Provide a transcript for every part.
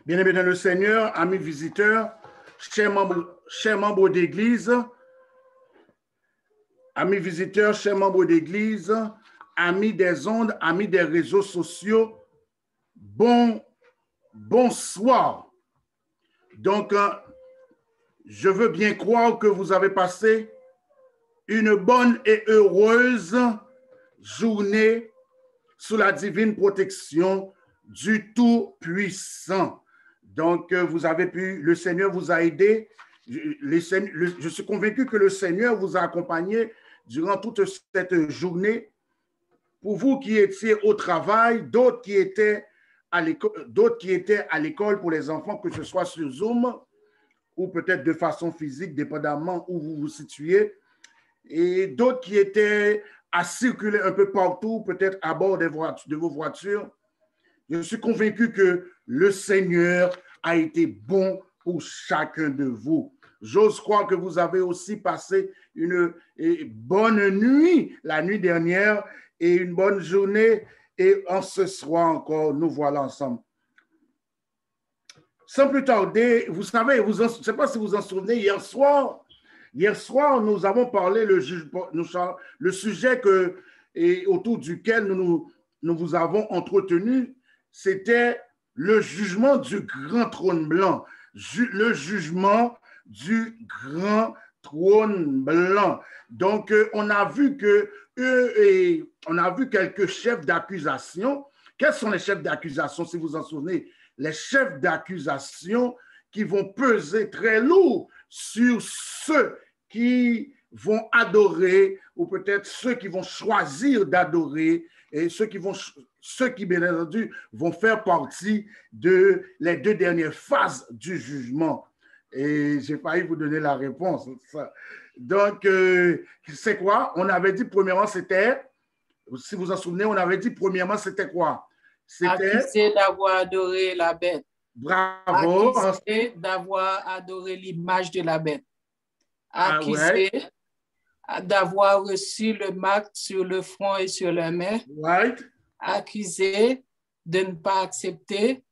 Bien-aimés dans le Seigneur, amis visiteurs, chers membres d'Église, amis visiteurs, chers membres d'Église, amis des ondes, amis des réseaux sociaux, bonsoir. Donc, je veux bien croire que vous avez passé une bonne et heureuse journée sous la divine protection du Tout-Puissant. Donc, vous avez pu, le Seigneur vous a aidé. Je suis convaincu que le Seigneur vous a accompagné durant toute cette journée. Pour vous qui étiez au travail, d'autres qui étaient à l'école pour les enfants, que ce soit sur Zoom ou peut-être de façon physique, dépendamment où vous vous situez, et d'autres qui étaient à circuler un peu partout, peut-être à bord de vos voitures. Je suis convaincu que le Seigneur a été bon pour chacun de vous. J'ose croire que vous avez aussi passé une bonne nuit la nuit dernière et une bonne journée. Et en ce soir encore, nous voilà ensemble. Sans plus tarder, vous savez, je ne sais pas si vous en souvenez, hier soir, nous avons parlé le sujet autour duquel nous vous avons entretenu, c'était le jugement du grand trône blanc. Le jugement du grand trône blanc. Donc, on a vu quelques chefs d'accusation. Quels sont les chefs d'accusation, si vous en souvenez? Les chefs d'accusation qui vont peser très lourd sur ceux qui vont adorer, ou peut-être ceux qui vont choisir d'adorer, et ceux qui, bien entendu, vont faire partie de les deux dernières phases du jugement. Et j'ai failli vous donner la réponse. Donc, c'est quoi? On avait dit premièrement, c'était, si vous en souvenez, on avait dit premièrement, c'était quoi? C'était accusé d'avoir adoré la bête. Bravo. Accusé d'avoir adoré l'image de la bête. Accusé d'avoir reçu le marque sur le front et sur la main. Accusé de ne pas accepter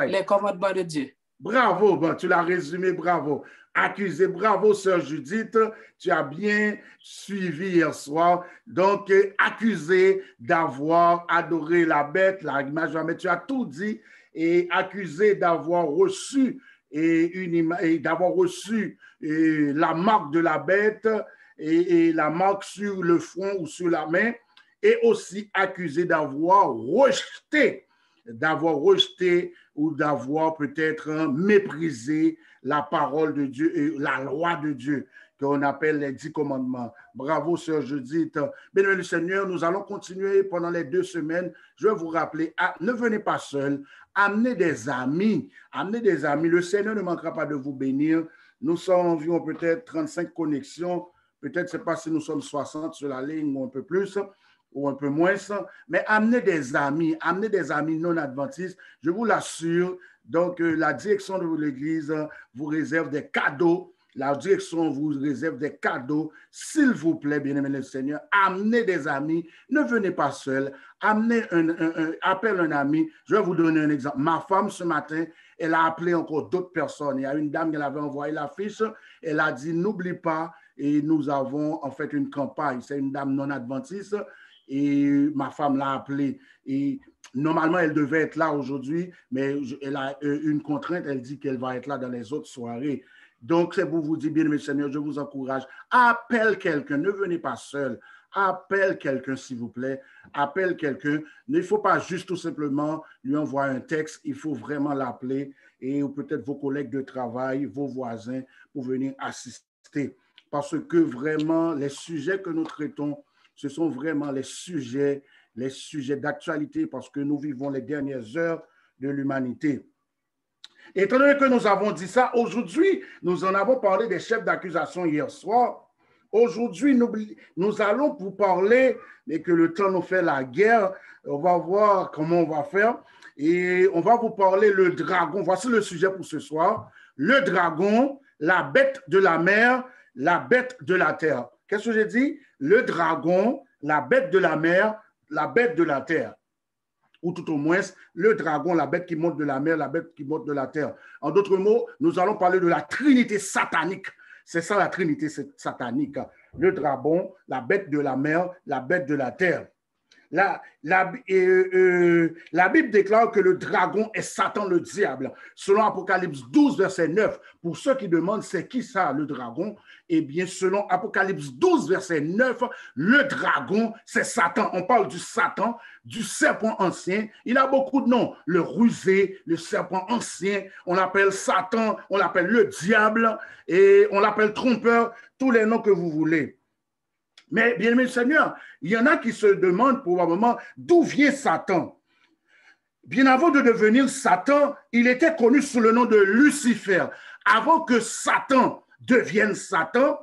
les commandements de Dieu. Bravo, bon, tu l'as résumé, bravo. Accusé, bravo, sœur Judith, tu as bien suivi hier soir. Donc, accusé d'avoir adoré la bête, l'image de la bête, tu as tout dit, et accusé d'avoir reçu la marque de la bête et la marque sur le front ou sur la main, et aussi accusé d'avoir rejeté ou d'avoir peut-être méprisé la parole de Dieu et la loi de Dieu qu'on appelle les 10 commandements. Bravo, sœur Judith. Béni le Seigneur, nous allons continuer pendant les 2 semaines. Je vais vous rappeler, ne venez pas seul, amenez des amis. Amenez des amis. Le Seigneur ne manquera pas de vous bénir. Nous sommes environ peut-être 35 connexions. Peut-être, je ne sais pas si nous sommes 60 sur la ligne ou un peu plus, ou un peu moins, mais amenez des amis non adventistes, je vous l'assure. Donc, la direction de l'Église vous réserve des cadeaux. La direction vous réserve des cadeaux. S'il vous plaît, bien-aimé le Seigneur, amenez des amis. Ne venez pas seul. Appelle un ami. Je vais vous donner un exemple. Ma femme, ce matin, elle a appelé encore d'autres personnes. Il y a une dame qui avait envoyé l'affiche. Elle a dit, n'oublie pas, et nous avons en fait une campagne. C'est une dame non adventiste. Et ma femme l'a appelée. Et normalement, elle devait être là aujourd'hui, mais elle a une contrainte. Elle dit qu'elle va être là dans les autres soirées. Donc, c'est pour vous dire, bien, mes seigneurs, je vous encourage. Appelle quelqu'un. Ne venez pas seul. Appelle quelqu'un, s'il vous plaît. Appelle quelqu'un. Il ne faut pas juste tout simplement lui envoyer un texte. Il faut vraiment l'appeler. Et peut-être vos collègues de travail, vos voisins, pour venir assister. Parce que vraiment, les sujets que nous traitons, ce sont vraiment les sujets d'actualité parce que nous vivons les dernières heures de l'humanité. Étant donné que nous avons dit ça, aujourd'hui, nous en avons parlé des chefs d'accusation hier soir. Aujourd'hui, nous allons vous parler, mais que le temps nous fait la guerre, on va voir comment on va faire. Et on va vous parler le dragon. Voici le sujet pour ce soir. Le dragon, la bête de la mer, la bête de la terre. Qu'est-ce que j'ai dit? Le dragon, la bête de la mer, la bête de la terre. ou tout au moins le dragon, la bête qui monte de la mer, la bête qui monte de la terre. En d'autres mots, nous allons parler de la trinité satanique. C'est ça la trinité satanique. Le dragon, la bête de la mer, la bête de la terre. La Bible déclare que le dragon est Satan le diable. Selon Apocalypse 12, verset 9, pour ceux qui demandent c'est qui ça, le dragon, eh bien, selon Apocalypse 12, verset 9, le dragon, c'est Satan. On parle du Satan, du serpent ancien. Il a beaucoup de noms. Le rusé, le serpent ancien, on l'appelle Satan, on l'appelle le diable, et on l'appelle trompeur, tous les noms que vous voulez. Mais bien aimé Seigneur, il y en a qui se demandent probablement d'où vient Satan. Bien avant de devenir Satan, il était connu sous le nom de Lucifer. Avant que Satan devienne Satan,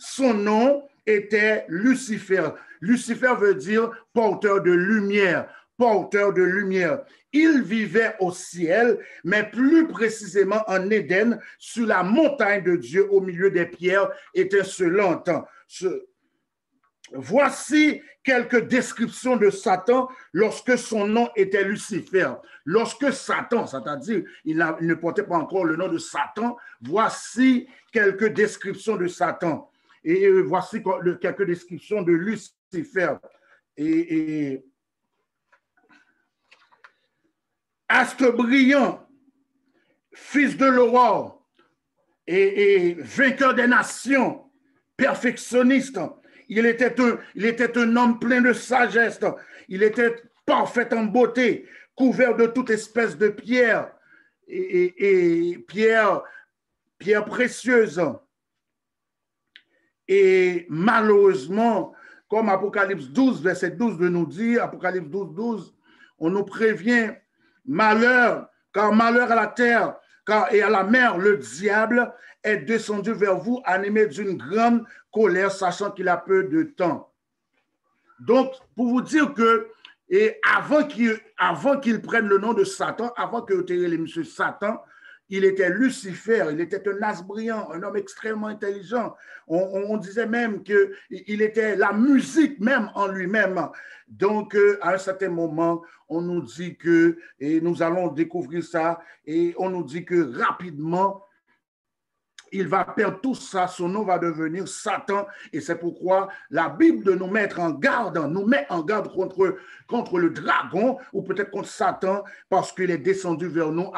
son nom était Lucifer. Lucifer veut dire porteur de lumière, porteur de lumière. Il vivait au ciel, mais plus précisément en Éden, sur la montagne de Dieu, au milieu des pierres étincelantes. Voici quelques descriptions de Satan lorsque son nom était Lucifer. Lorsque Satan, c'est-à-dire il ne portait pas encore le nom de Satan, voici quelques descriptions de Satan. Et voici quelques descriptions de Lucifer. Astre brillant, fils de l'aurore et vainqueur des nations, perfectionniste. Il était un homme plein de sagesse. Il était parfait en beauté, couvert de toute espèce de pierres et pierres précieuses. Et malheureusement, comme Apocalypse 12, verset 12 de nous dire, Apocalypse 12, 12, on nous prévient malheur, car malheur à la terre, car et à la mer, le diable est descendu vers vous, animé d'une grande colère, sachant qu'il a peu de temps. Donc, pour vous dire que, et avant qu'il prenne le nom de Satan, avant que les monsieur Satan, il était Lucifer, il était un as brillant, un homme extrêmement intelligent. On disait même qu'il était la musique même en lui-même. Donc, à un certain moment, on nous dit que, et nous allons découvrir ça, et on nous dit que rapidement, il va perdre tout ça, son nom va devenir Satan, et c'est pourquoi la Bible de nous mettre en garde, nous met en garde contre le dragon, ou peut-être contre Satan, parce qu'il est descendu vers nous,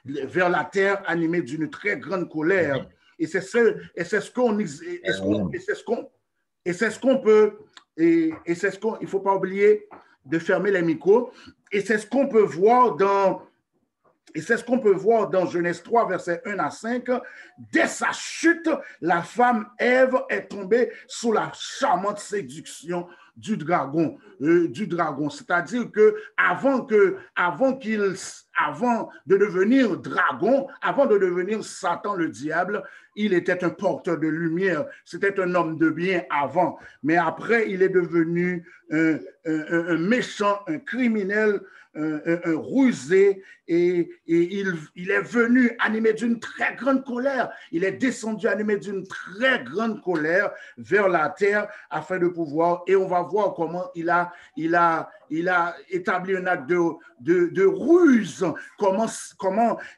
vers la terre, animé d'une très grande colère. Et c'est ce qu'on peut, et c'est ce qu'on, il ne faut pas oublier de fermer les micros, et c'est ce qu'on peut voir dans Genèse 3, versets 1 à 5. Dès sa chute, la femme Ève est tombée sous la charmante séduction du dragon. C'est-à-dire que avant de devenir dragon, avant de devenir Satan le diable, il était un porteur de lumière. C'était un homme de bien avant. Mais après, il est devenu un méchant, un criminel, un rusé, et il est venu animé d'une très grande colère. Il est descendu animé d'une très grande colère vers la terre afin de pouvoir, et on va voir comment il a établi un acte de ruse, comment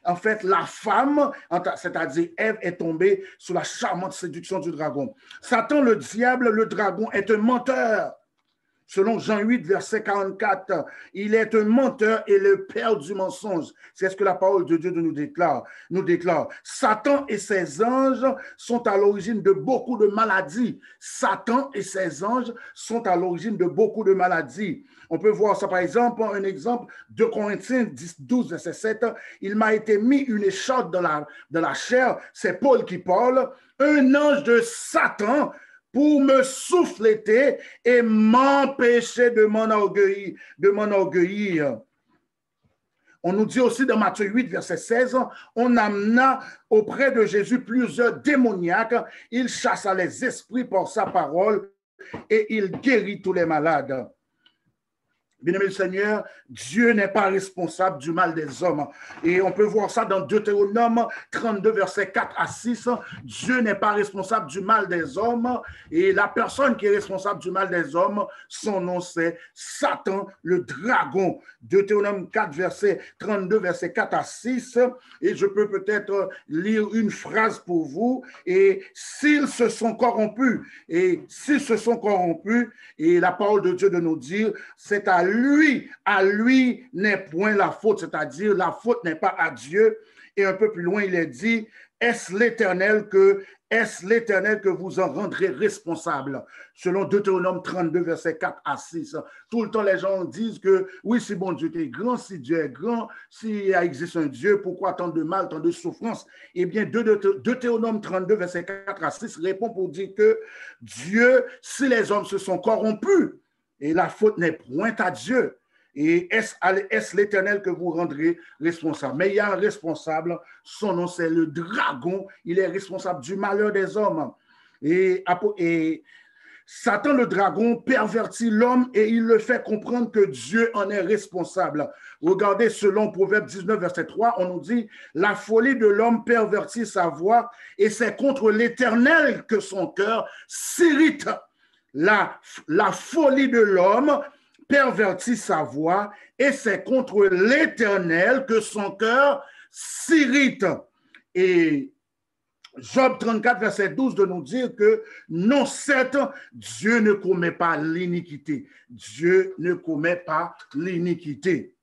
en fait la femme, c'est-à-dire Ève, est tombée sous la charmante séduction du dragon. Satan, le diable, le dragon, est un menteur. Selon Jean 8, verset 44, il est un menteur et le père du mensonge. C'est ce que la parole de Dieu nous déclare. Satan et ses anges sont à l'origine de beaucoup de maladies. Satan et ses anges sont à l'origine de beaucoup de maladies. On peut voir ça, par exemple, un exemple de Corinthiens 12, verset 7. Il m'a été mis une écharpe dans la chair. C'est Paul qui parle. Un ange de Satan pour me souffleter et m'empêcher de m'enorgueillir. On nous dit aussi dans Matthieu 8, verset 16, on amena auprès de Jésus plusieurs démoniaques. Il chassa les esprits par sa parole et il guérit tous les malades. Bien-aimé le Seigneur, Dieu n'est pas responsable du mal des hommes. Et on peut voir ça dans Deutéronome 32, versets 4 à 6. Dieu n'est pas responsable du mal des hommes. Et la personne qui est responsable du mal des hommes, son nom c'est Satan, le dragon. Deutéronome 4, verset 32, verset 4 à 6. Et je peux peut-être lire une phrase pour vous. Et s'ils se sont corrompus, et la parole de Dieu de nous dire, c'est à lui n'est point la faute, c'est-à-dire la faute n'est pas à Dieu. Et un peu plus loin, il est dit, est-ce l'Éternel que vous en rendrez responsable? Selon Deutéronome 32, verset 4 à 6. Tout le temps, les gens disent que oui, si bon Dieu est grand, si Dieu est grand, s'il existe un Dieu, pourquoi tant de mal, tant de souffrance? Eh bien, Deutéronome 32, verset 4 à 6 répond pour dire que Dieu, si les hommes se sont corrompus, et la faute n'est point à Dieu. Et est-ce l'Éternel que vous rendrez responsable? Mais il y a un responsable, son nom c'est le dragon, il est responsable du malheur des hommes. Et Satan, le dragon, pervertit l'homme et il le fait comprendre que Dieu en est responsable. Regardez, selon Proverbe 19, verset 3, on nous dit, la folie de l'homme pervertit sa voix et c'est contre l'Éternel que son cœur s'irrite. La folie de l'homme pervertit sa voix et c'est contre l'Éternel que son cœur s'irrite. Et Job 34, verset 12, de nous dire que non, certes, Dieu ne commet pas l'iniquité. Dieu ne commet pas l'iniquité.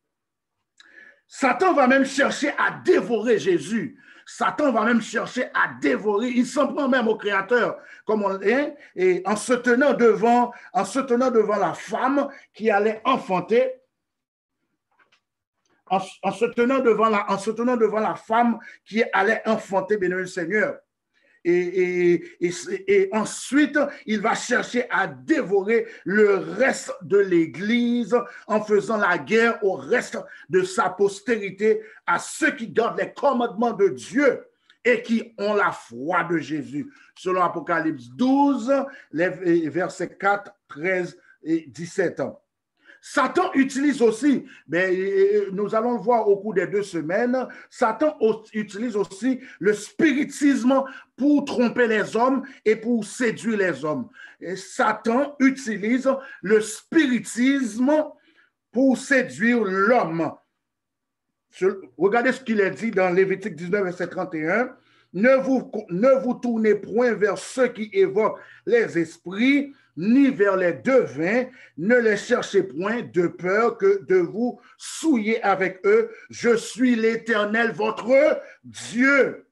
Satan va même chercher à dévorer Jésus. Satan va même chercher à dévorer, il s'en prend même au Créateur, comme on est, et en se tenant devant la femme qui allait enfanter, en se tenant devant la femme qui allait enfanter, bien le Seigneur. Et ensuite, il va chercher à dévorer le reste de l'Église en faisant la guerre au reste de sa postérité, à ceux qui gardent les commandements de Dieu et qui ont la foi de Jésus. Selon Apocalypse 12, les versets 4, 13 et 17. Satan utilise aussi, nous allons le voir au cours des 2 semaines, Satan utilise aussi le spiritisme pour tromper les hommes et pour séduire les hommes. Et Satan utilise le spiritisme pour séduire l'homme. Regardez ce qu'il est dit dans Lévitique 19, verset 31. Ne vous tournez point vers ceux qui évoquent les esprits, ni vers les devins, ne les cherchez point de peur que de vous souiller avec eux. Je suis l'Éternel, votre Dieu.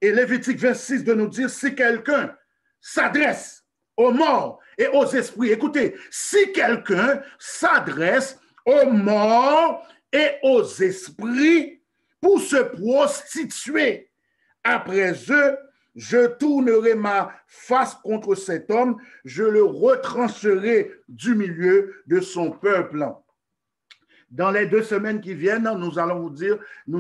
Et Lévitique 26 de nous dire, si quelqu'un s'adresse aux morts et aux esprits, écoutez, si quelqu'un s'adresse aux morts et aux esprits pour se prostituer après eux, je tournerai ma face contre cet homme, je le retrancherai du milieu de son peuple. Dans les 2 semaines qui viennent, nous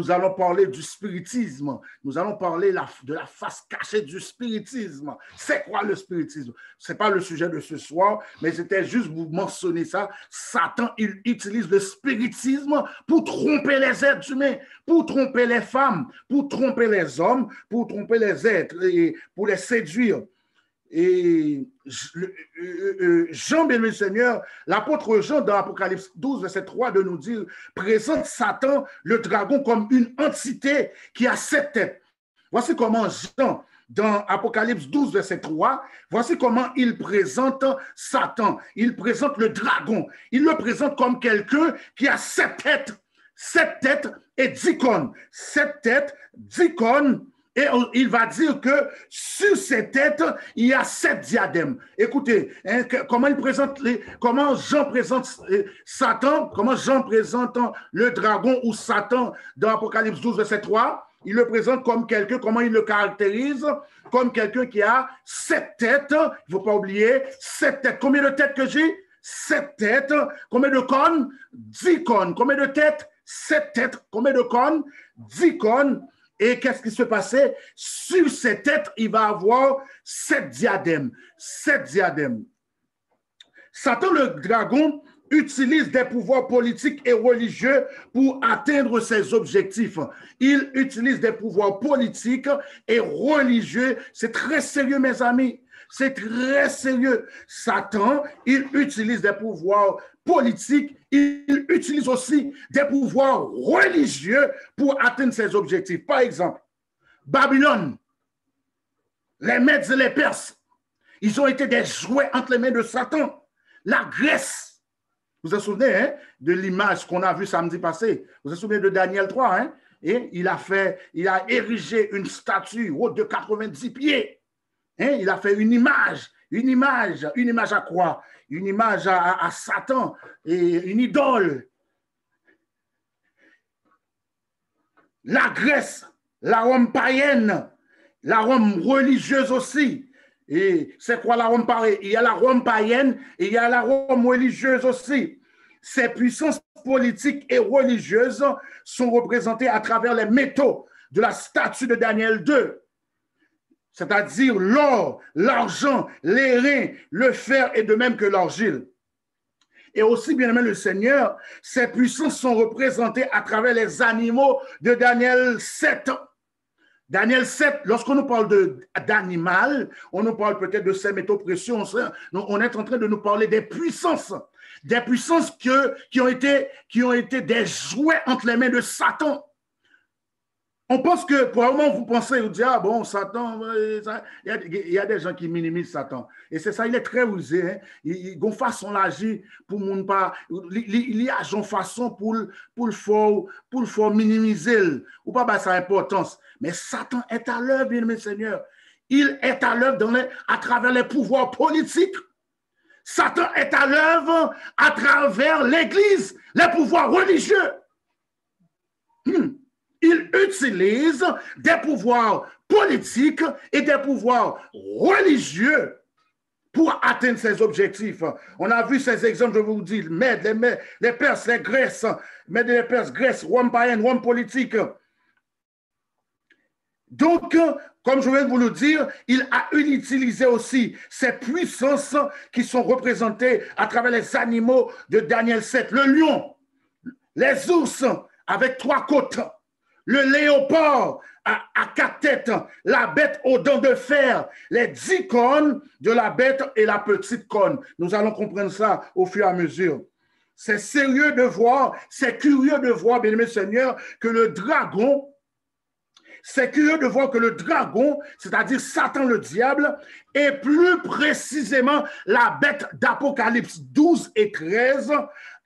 allons parler du spiritisme. Nous allons parler de la face cachée du spiritisme. C'est quoi le spiritisme? Ce n'est pas le sujet de ce soir, mais c'était juste vous mentionner ça. Satan, il utilise le spiritisme pour tromper les êtres humains, pour tromper les femmes, pour tromper les hommes, pour tromper les êtres et pour les séduire. Et Jean, bien le Seigneur, l'apôtre Jean dans Apocalypse 12, verset 3, de nous dire, présente Satan, le dragon, comme une entité qui a 7 têtes. Voici comment Jean, dans Apocalypse 12, verset 3, voici comment il présente Satan. Il présente le dragon. Il le présente comme quelqu'un qui a 7 têtes. 7 têtes et 10 cornes. 7 têtes, 10 cornes. Et il va dire que sur ces têtes, il y a 7 diadèmes. Écoutez, hein, comment Jean présente Satan, comment Jean présente le dragon ou Satan dans Apocalypse 12, verset 3. Il le présente comme quelqu'un, comment il le caractérise? Comme quelqu'un qui a 7 têtes. Il ne faut pas oublier, 7 têtes. Combien de têtes que j'ai? 7 têtes. Combien de cornes? 10 cornes. Combien de têtes? 7 têtes. Combien de cornes? 10 cornes. Et qu'est-ce qui se passait? Sur ces têtes, il va avoir 7 diadèmes. 7 diadèmes. Satan, le dragon, utilise des pouvoirs politiques et religieux pour atteindre ses objectifs. Il utilise des pouvoirs politiques et religieux. C'est très sérieux, mes amis. C'est très sérieux. Satan, il utilise des pouvoirs politiques, il utilise aussi des pouvoirs religieux pour atteindre ses objectifs. Par exemple, Babylone, les Mèdes et les Perses, ils ont été des jouets entre les mains de Satan. La Grèce, vous vous souvenez hein, de l'image qu'on a vue samedi passé? Vous vous souvenez de Daniel 3 hein? Et il a érigé une statue haute de 90 pieds. Hein? Il a fait une image à quoi? Une image à Satan et une idole. La Grèce, la Rome païenne, la Rome religieuse aussi. Et c'est quoi la Rome païenne? Il y a la Rome païenne et il y a la Rome religieuse aussi. Ces puissances politiques et religieuses sont représentées à travers les métaux de la statue de Daniel 2, c'est-à-dire l'or, l'argent, l'airain, le fer et de même que l'argile. Et aussi, bien aimé le Seigneur, ces puissances sont représentées à travers les animaux de Daniel 7. Daniel 7, lorsqu'on nous parle d'animal, on nous parle peut-être de ces métaux précieux, on est en train de nous parler des puissances qui ont été des jouets entre les mains de Satan. On pense que, probablement, vous pensez, vous dites, ah bon, Satan, il y a des gens qui minimisent Satan. Et c'est ça, il est très rusé. Hein? Il y a façon d'agir pour ne pas. Il y a une façon pour le faire minimiser, ou pas sa importance. Mais Satan est à l'œuvre, bien aimé Seigneur. Il est à l'œuvre à travers les pouvoirs politiques. Satan est à l'œuvre à travers l'Église, les pouvoirs religieux. Il utilise des pouvoirs politiques et des pouvoirs religieux pour atteindre ses objectifs. On a vu ces exemples, je vous dis, les Perses, les Grèces, Mèdes et les Perses, Grèce, Rome païenne, Rome politique. Donc, comme je viens de vous le dire, il a utilisé aussi ces puissances qui sont représentées à travers les animaux de Daniel 7. Le lion, les ours avec 3 côtes, le léopard à 4 têtes, la bête aux dents de fer, les 10 cornes de la bête et la petite corne. Nous allons comprendre ça au fur et à mesure. C'est sérieux de voir, c'est curieux de voir, bien-aimé Seigneur, que le dragon, c'est-à-dire Satan le diable, et plus précisément la bête d'Apocalypse 12 et 13,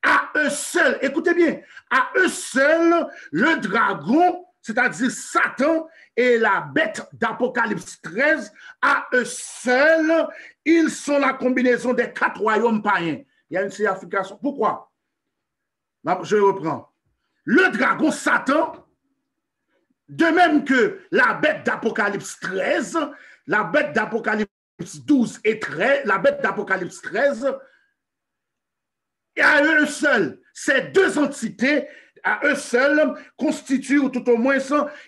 à eux seuls, écoutez bien, à eux seuls, le dragon, c'est-à-dire Satan et la bête d'Apocalypse 13, à eux seuls, ils sont la combinaison des 4 royaumes païens. Il y a une signification. Pourquoi? Je reprends. Le dragon Satan, de même que la bête d'Apocalypse 13, la bête d'Apocalypse 12 et 13, la bête d'Apocalypse 13, et à eux seuls, ces 2 entités, à eux seuls, constituent, ou tout au moins,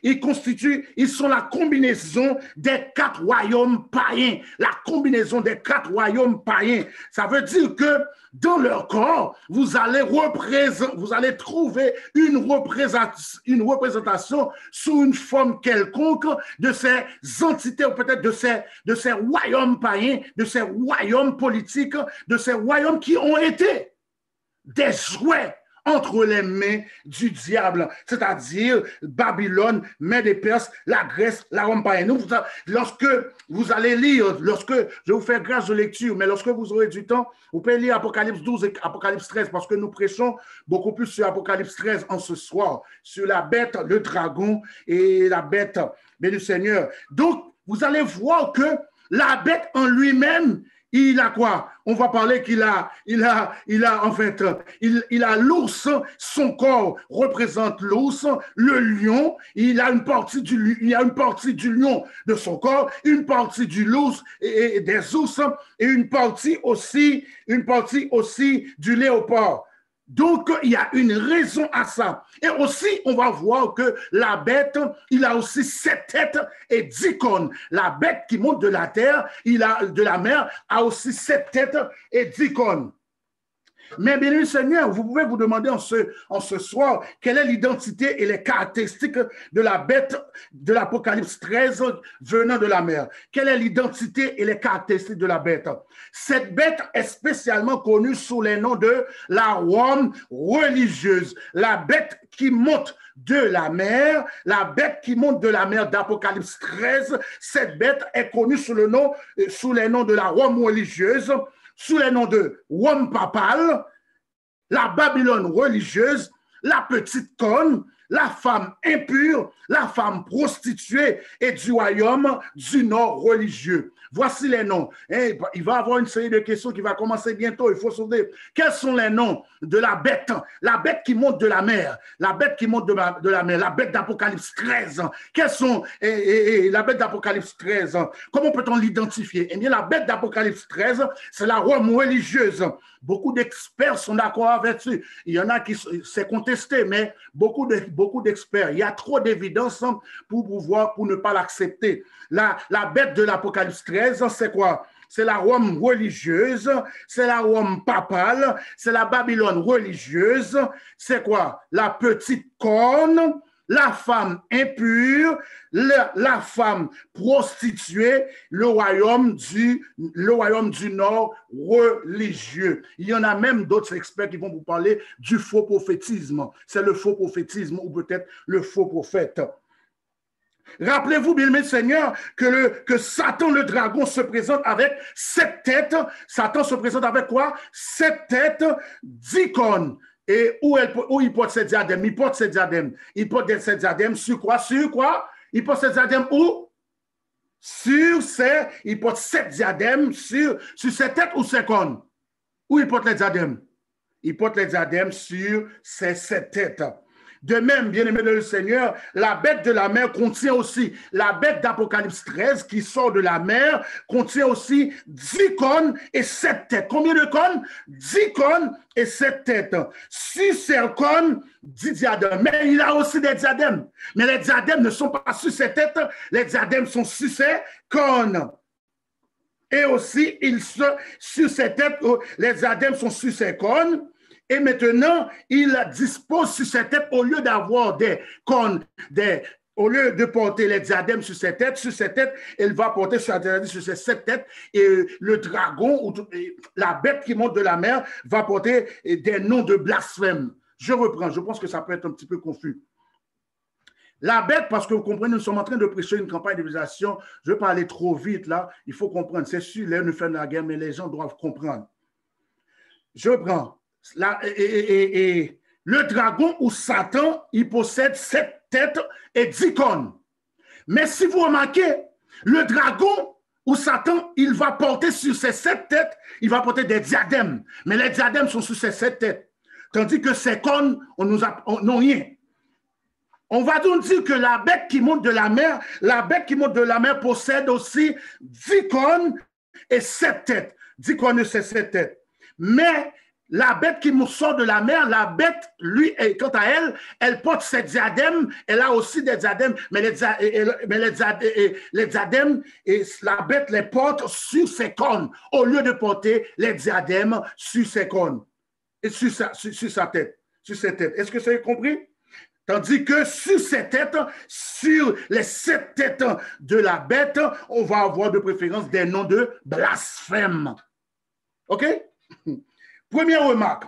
ils sont la combinaison des 4 royaumes païens. La combinaison des 4 royaumes païens. Ça veut dire que dans leur corps, vous allez trouver une représentation sous une forme quelconque de ces entités, ou peut-être de ces royaumes païens, de ces royaumes politiques, de ces royaumes qui ont été des jouets entre les mains du diable, c'est-à-dire Babylone, Mèdes et Perses, la Grèce, la Rome païenne. Lorsque vous allez lire, je vous fais grâce de lecture, mais lorsque vous aurez du temps, vous pouvez lire Apocalypse 12 et Apocalypse 13, parce que nous prêchons beaucoup plus sur Apocalypse 13 en ce soir, sur la bête, le dragon et la bête, béni Seigneur. Donc, vous allez voir que la bête en lui-même, il a quoi? On va parler qu'il a l'ours, son corps représente l'ours, le lion, il y a une partie du lion de son corps, une partie du l'ours et des ours, et une partie aussi du léopard. Donc, il y a une raison à ça. Et aussi, on va voir que la bête, il a aussi 7 têtes et 10 cornes. La bête qui monte de la terre, de la mer, a aussi 7 têtes et 10 cornes. Mais bien aimé Seigneur, vous pouvez vous demander en ce soir quelle est l'identité et les caractéristiques de la bête de l'Apocalypse 13 venant de la mer. Quelle est l'identité et les caractéristiques de la bête? Cette bête est spécialement connue sous les noms de la Rome religieuse, la bête qui monte de la mer, la bête qui monte de la mer d'Apocalypse 13. Cette bête est connue sous les noms de la Rome religieuse, sous les noms de Rome papale, la Babylone religieuse, la petite corne, la femme impure, la femme prostituée et du royaume du nord religieux. Voici les noms. Il va y avoir une série de questions qui va commencer bientôt. Il faut se dire quels sont les noms de la bête qui monte de la mer, la bête qui monte de la mer, la bête d'Apocalypse 13. Quels sont la bête d'Apocalypse 13? Comment peut-on l'identifier? Eh bien, la bête d'Apocalypse 13, c'est la Rome religieuse. Beaucoup d'experts sont d'accord avec ça. Il y en a qui c'est contesté, mais beaucoup d'experts. Il y a trop d'évidence pour ne pas l'accepter. La bête de l'Apocalypse 13, c'est quoi? C'est la Rome religieuse, c'est la Rome papale, c'est la Babylone religieuse. C'est quoi? La petite corne, la femme impure, la femme prostituée, le royaume du nord religieux. Il y en a même d'autres experts qui vont vous parler du faux prophétisme. C'est le faux prophétisme ou peut-être le faux prophète. Rappelez-vous, bien aimé Seigneur, que Satan le dragon se présente avec 7 têtes. Satan se présente avec quoi? 7 têtes, 10 cornes. Et où il porte cette diadème? Il porte cette diadème. Il porte cette diadème sur quoi? Sur quoi? Il porte cette diadème où? Il porte 7 diadèmes sur ses têtes ou ses cornes? Où il porte les diadèmes? Il porte les diadèmes sur ses 7 têtes. De même, bien-aimé de le Seigneur, la bête de la mer contient aussi, la bête d'Apocalypse 13 qui sort de la mer contient aussi 10 cornes et 7 têtes. Combien de cornes? 10 cornes et 7 têtes. 6 cornes, 10 diadèmes. Mais il a aussi des diadèmes. Mais les diadèmes ne sont pas sur ses têtes, les diadèmes sont sur ses cornes. Et aussi, sur ses têtes, les diadèmes sont sur ses cornes. Et maintenant, il dispose sur ses têtes, au lieu d'avoir des cornes, au lieu de porter les diadèmes sur ses têtes, il va porter sur ses 7 têtes. Et le dragon, ou la bête qui monte de la mer, va porter des noms de blasphème. Je reprends, je pense que ça peut être un petit peu confus. La bête, parce que vous comprenez, nous sommes en train de prêcher une campagne d'évangélisation. Je ne vais pas aller trop vite là, il faut comprendre. C'est sûr, là, nous faisons la guerre, mais les gens doivent comprendre. Je reprends. Le dragon ou Satan, il possède 7 têtes et 10 cornes. Mais si vous remarquez, le dragon ou Satan, il va porter sur ses 7 têtes, il va porter des diadèmes. Mais les diadèmes sont sur ses 7 têtes. Tandis que ses cornes, n'ont rien. On va donc dire que la bête qui monte de la mer, possède aussi 10 cornes et 7 têtes. 10 cornes et 7 têtes. Mais la bête qui sort de la mer, la bête, lui, quant à elle, elle porte ses diadèmes, elle a aussi des diadèmes, mais les diadèmes, la bête les porte sur ses cornes, au lieu de porter les diadèmes sur ses cornes, et sur sa tête, sur ses têtes. Est-ce que vous avez compris? Tandis que sur ses têtes, sur les 7 têtes de la bête, on va avoir de préférence des noms de blasphème. OK? Première remarque.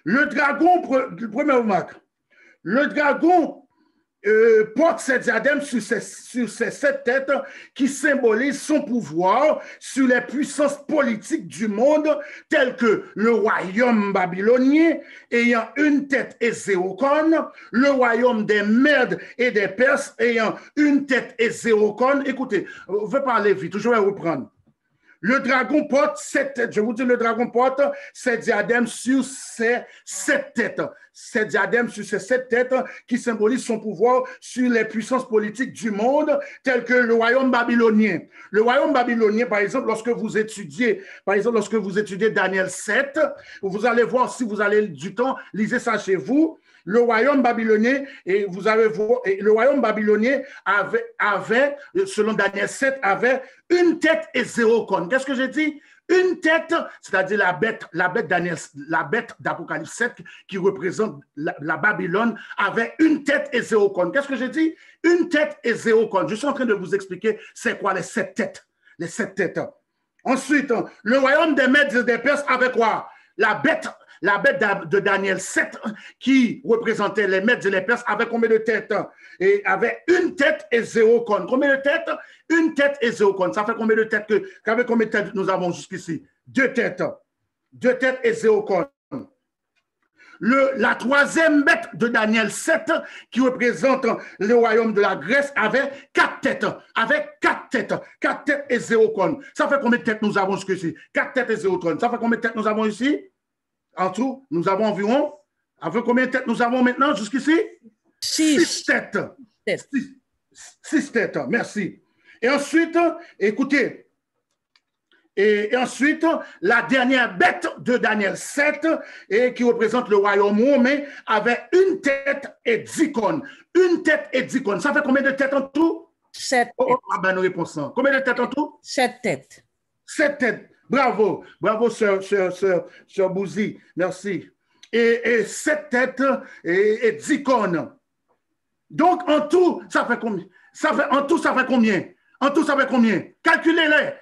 Le dragon porte ses diadèmes sur ses 7 têtes qui symbolisent son pouvoir sur les puissances politiques du monde, telles que le royaume babylonien ayant une tête et 0 cornes, le royaume des Mèdes et des Perses ayant une tête et 0 cornes. Écoutez, je vais parler vite, je vais reprendre. Le dragon porte 7 têtes. Je vous dis, le dragon porte ses diadèmes sur ses 7 têtes. Ses diadèmes sur ses 7 têtes qui symbolisent son pouvoir sur les puissances politiques du monde, telles que le royaume babylonien. Le royaume babylonien, par exemple, lorsque vous étudiez Daniel 7, vous allez voir, si vous avez du temps, lisez ça chez vous. Le royaume babylonien, le royaume babylonien avait, selon Daniel 7, avait une tête et 0 cornes. Qu'est-ce que j'ai dit? une tête, c'est-à-dire la bête d'Apocalypse 7 qui représente la Babylone, avait une tête et 0 cornes. Qu'est-ce que j'ai dit? Une tête et 0 cornes. Je suis en train de vous expliquer c'est quoi les 7 têtes. Les 7 têtes. Ensuite, le royaume des Mèdes et des Perses avait quoi? La bête de Daniel 7 qui représentait les Mèdes et les Perses avait combien de têtes? Et avait une tête et 0 cornes. Combien de têtes? Une tête et 0 cornes. Ça fait combien de têtes combien de têtes nous avons jusqu'ici? 2 têtes. 2 têtes et 0 cornes. La troisième bête de Daniel 7, qui représente le royaume de la Grèce, avait 4 têtes. Avec 4 têtes. 4 têtes et 0 cornes. Ça fait combien de têtes nous avons jusqu'ici? 4 têtes et 0 cornes. Ça fait combien de têtes nous avons ici? En tout, nous avons environ. Avec combien de têtes nous avons maintenant jusqu'ici? 6 têtes. 6 têtes. Merci. Et ensuite, écoutez. Et ensuite, la dernière bête de Daniel 7, qui représente le royaume romain, avait une tête et 10 cornes. Une tête et 10 cornes. Ça fait combien de têtes en tout? 7 têtes. Ah ben, nous répondons. Combien de têtes en tout? 7 têtes. 7 têtes. Bravo. Bravo, sœur Bouzi. Merci. Et 7 têtes et 10 cornes. Donc, en tout, ça fait combien? En tout, ça fait combien? En tout, ça fait combien? Calculez-les.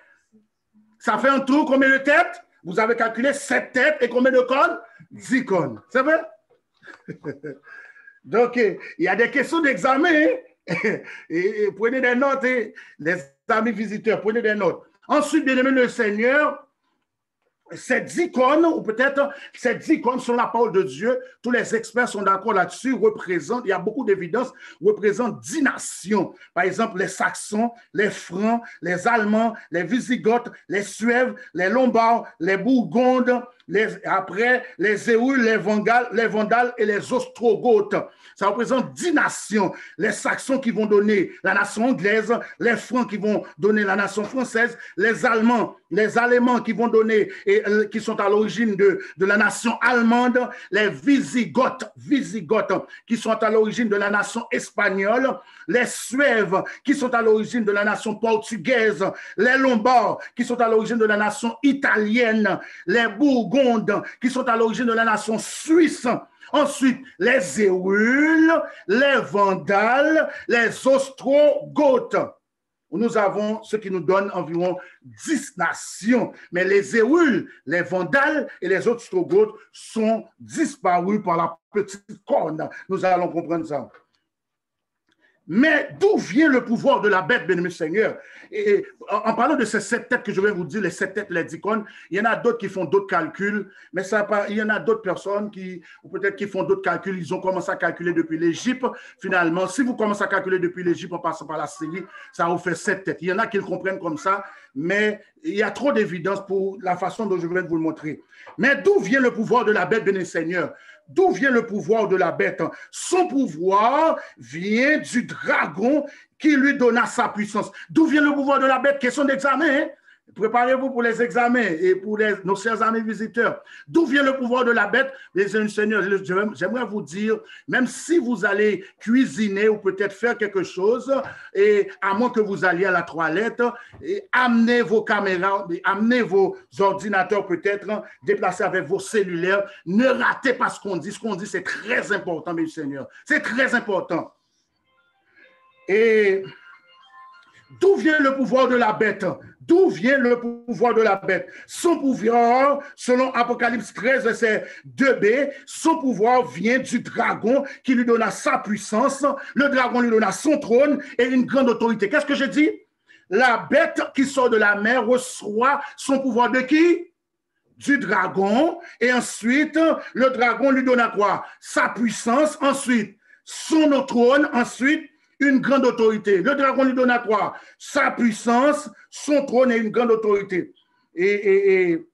Ça fait en tout combien de têtes? Vous avez calculé 7 têtes et combien de cornes? 10 cornes. C'est vrai? Donc, il y a des questions d'examen. Et prenez des notes, les amis visiteurs, prenez des notes. Ensuite, bien aimé le Seigneur, ces icônes, ou peut-être ces icônes sont la parole de Dieu, tous les experts sont d'accord là-dessus, représentent, il y a beaucoup d'évidence, représentent 10 nations. Par exemple, les Saxons, les Francs, les Allemands, les Visigoths, les Suèves, les Lombards, les Bourgondes, après les Éoules, les Vandales et les Ostrogoths. Ça représente 10 nations. Les Saxons qui vont donner la nation anglaise, les Francs qui vont donner la nation française, les Allemands qui vont donner et qui sont à l'origine de la nation allemande, les Visigoths qui sont à l'origine de la nation espagnole, les Suèves qui sont à l'origine de la nation portugaise, les Lombards qui sont à l'origine de la nation italienne, les Bourgondes qui sont à l'origine de la nation suisse. Ensuite, les Éoules, les Vandales, les Ostrogoths. Nous avons ce qui nous donne environ 10 nations. Mais les Éoules, les Vandales et les Ostrogoths sont disparus par la petite corne. Nous allons comprendre ça. Mais d'où vient le pouvoir de la bête, bien-aimé Seigneur? Et en parlant de ces 7 têtes que je vais vous dire, les 7 têtes, les 10 cornes, il y en a d'autres qui font d'autres calculs, mais il y en a d'autres personnes ou peut-être qui font d'autres calculs. Ils ont commencé à calculer depuis l'Égypte. Finalement, si vous commencez à calculer depuis l'Égypte en passant par la Syrie, ça vous fait 7 têtes. Il y en a qui le comprennent comme ça, mais il y a trop d'évidence pour la façon dont je vais vous le montrer. Mais d'où vient le pouvoir de la bête, bien-aimé Seigneur? D'où vient le pouvoir de la bête? Son pouvoir vient du dragon qui lui donna sa puissance. D'où vient le pouvoir de la bête? Question d'examen. Hein? Préparez-vous pour les examens et pour nos chers amis visiteurs. D'où vient le pouvoir de la bête? Les amis Seigneur, j'aimerais vous dire, même si vous allez cuisiner ou peut-être faire quelque chose, et à moins que vous alliez à la toilette, et amenez vos caméras, amenez vos ordinateurs peut-être, déplacez avec vos cellulaires. Ne ratez pas ce qu'on dit. Ce qu'on dit, c'est très important, mes seigneurs. C'est très important. Et d'où vient le pouvoir de la bête? D'où vient le pouvoir de la bête? Son pouvoir, selon Apocalypse 13, verset 2b, son pouvoir vient du dragon qui lui donna sa puissance. Le dragon lui donna son trône et une grande autorité. Qu'est-ce que je dis? La bête qui sort de la mer reçoit son pouvoir de qui? Du dragon. Et ensuite, le dragon lui donna quoi? Sa puissance. Ensuite, son trône. Ensuite, une grande autorité. Le dragon lui donna quoi? Sa puissance, son trône et une grande autorité. Et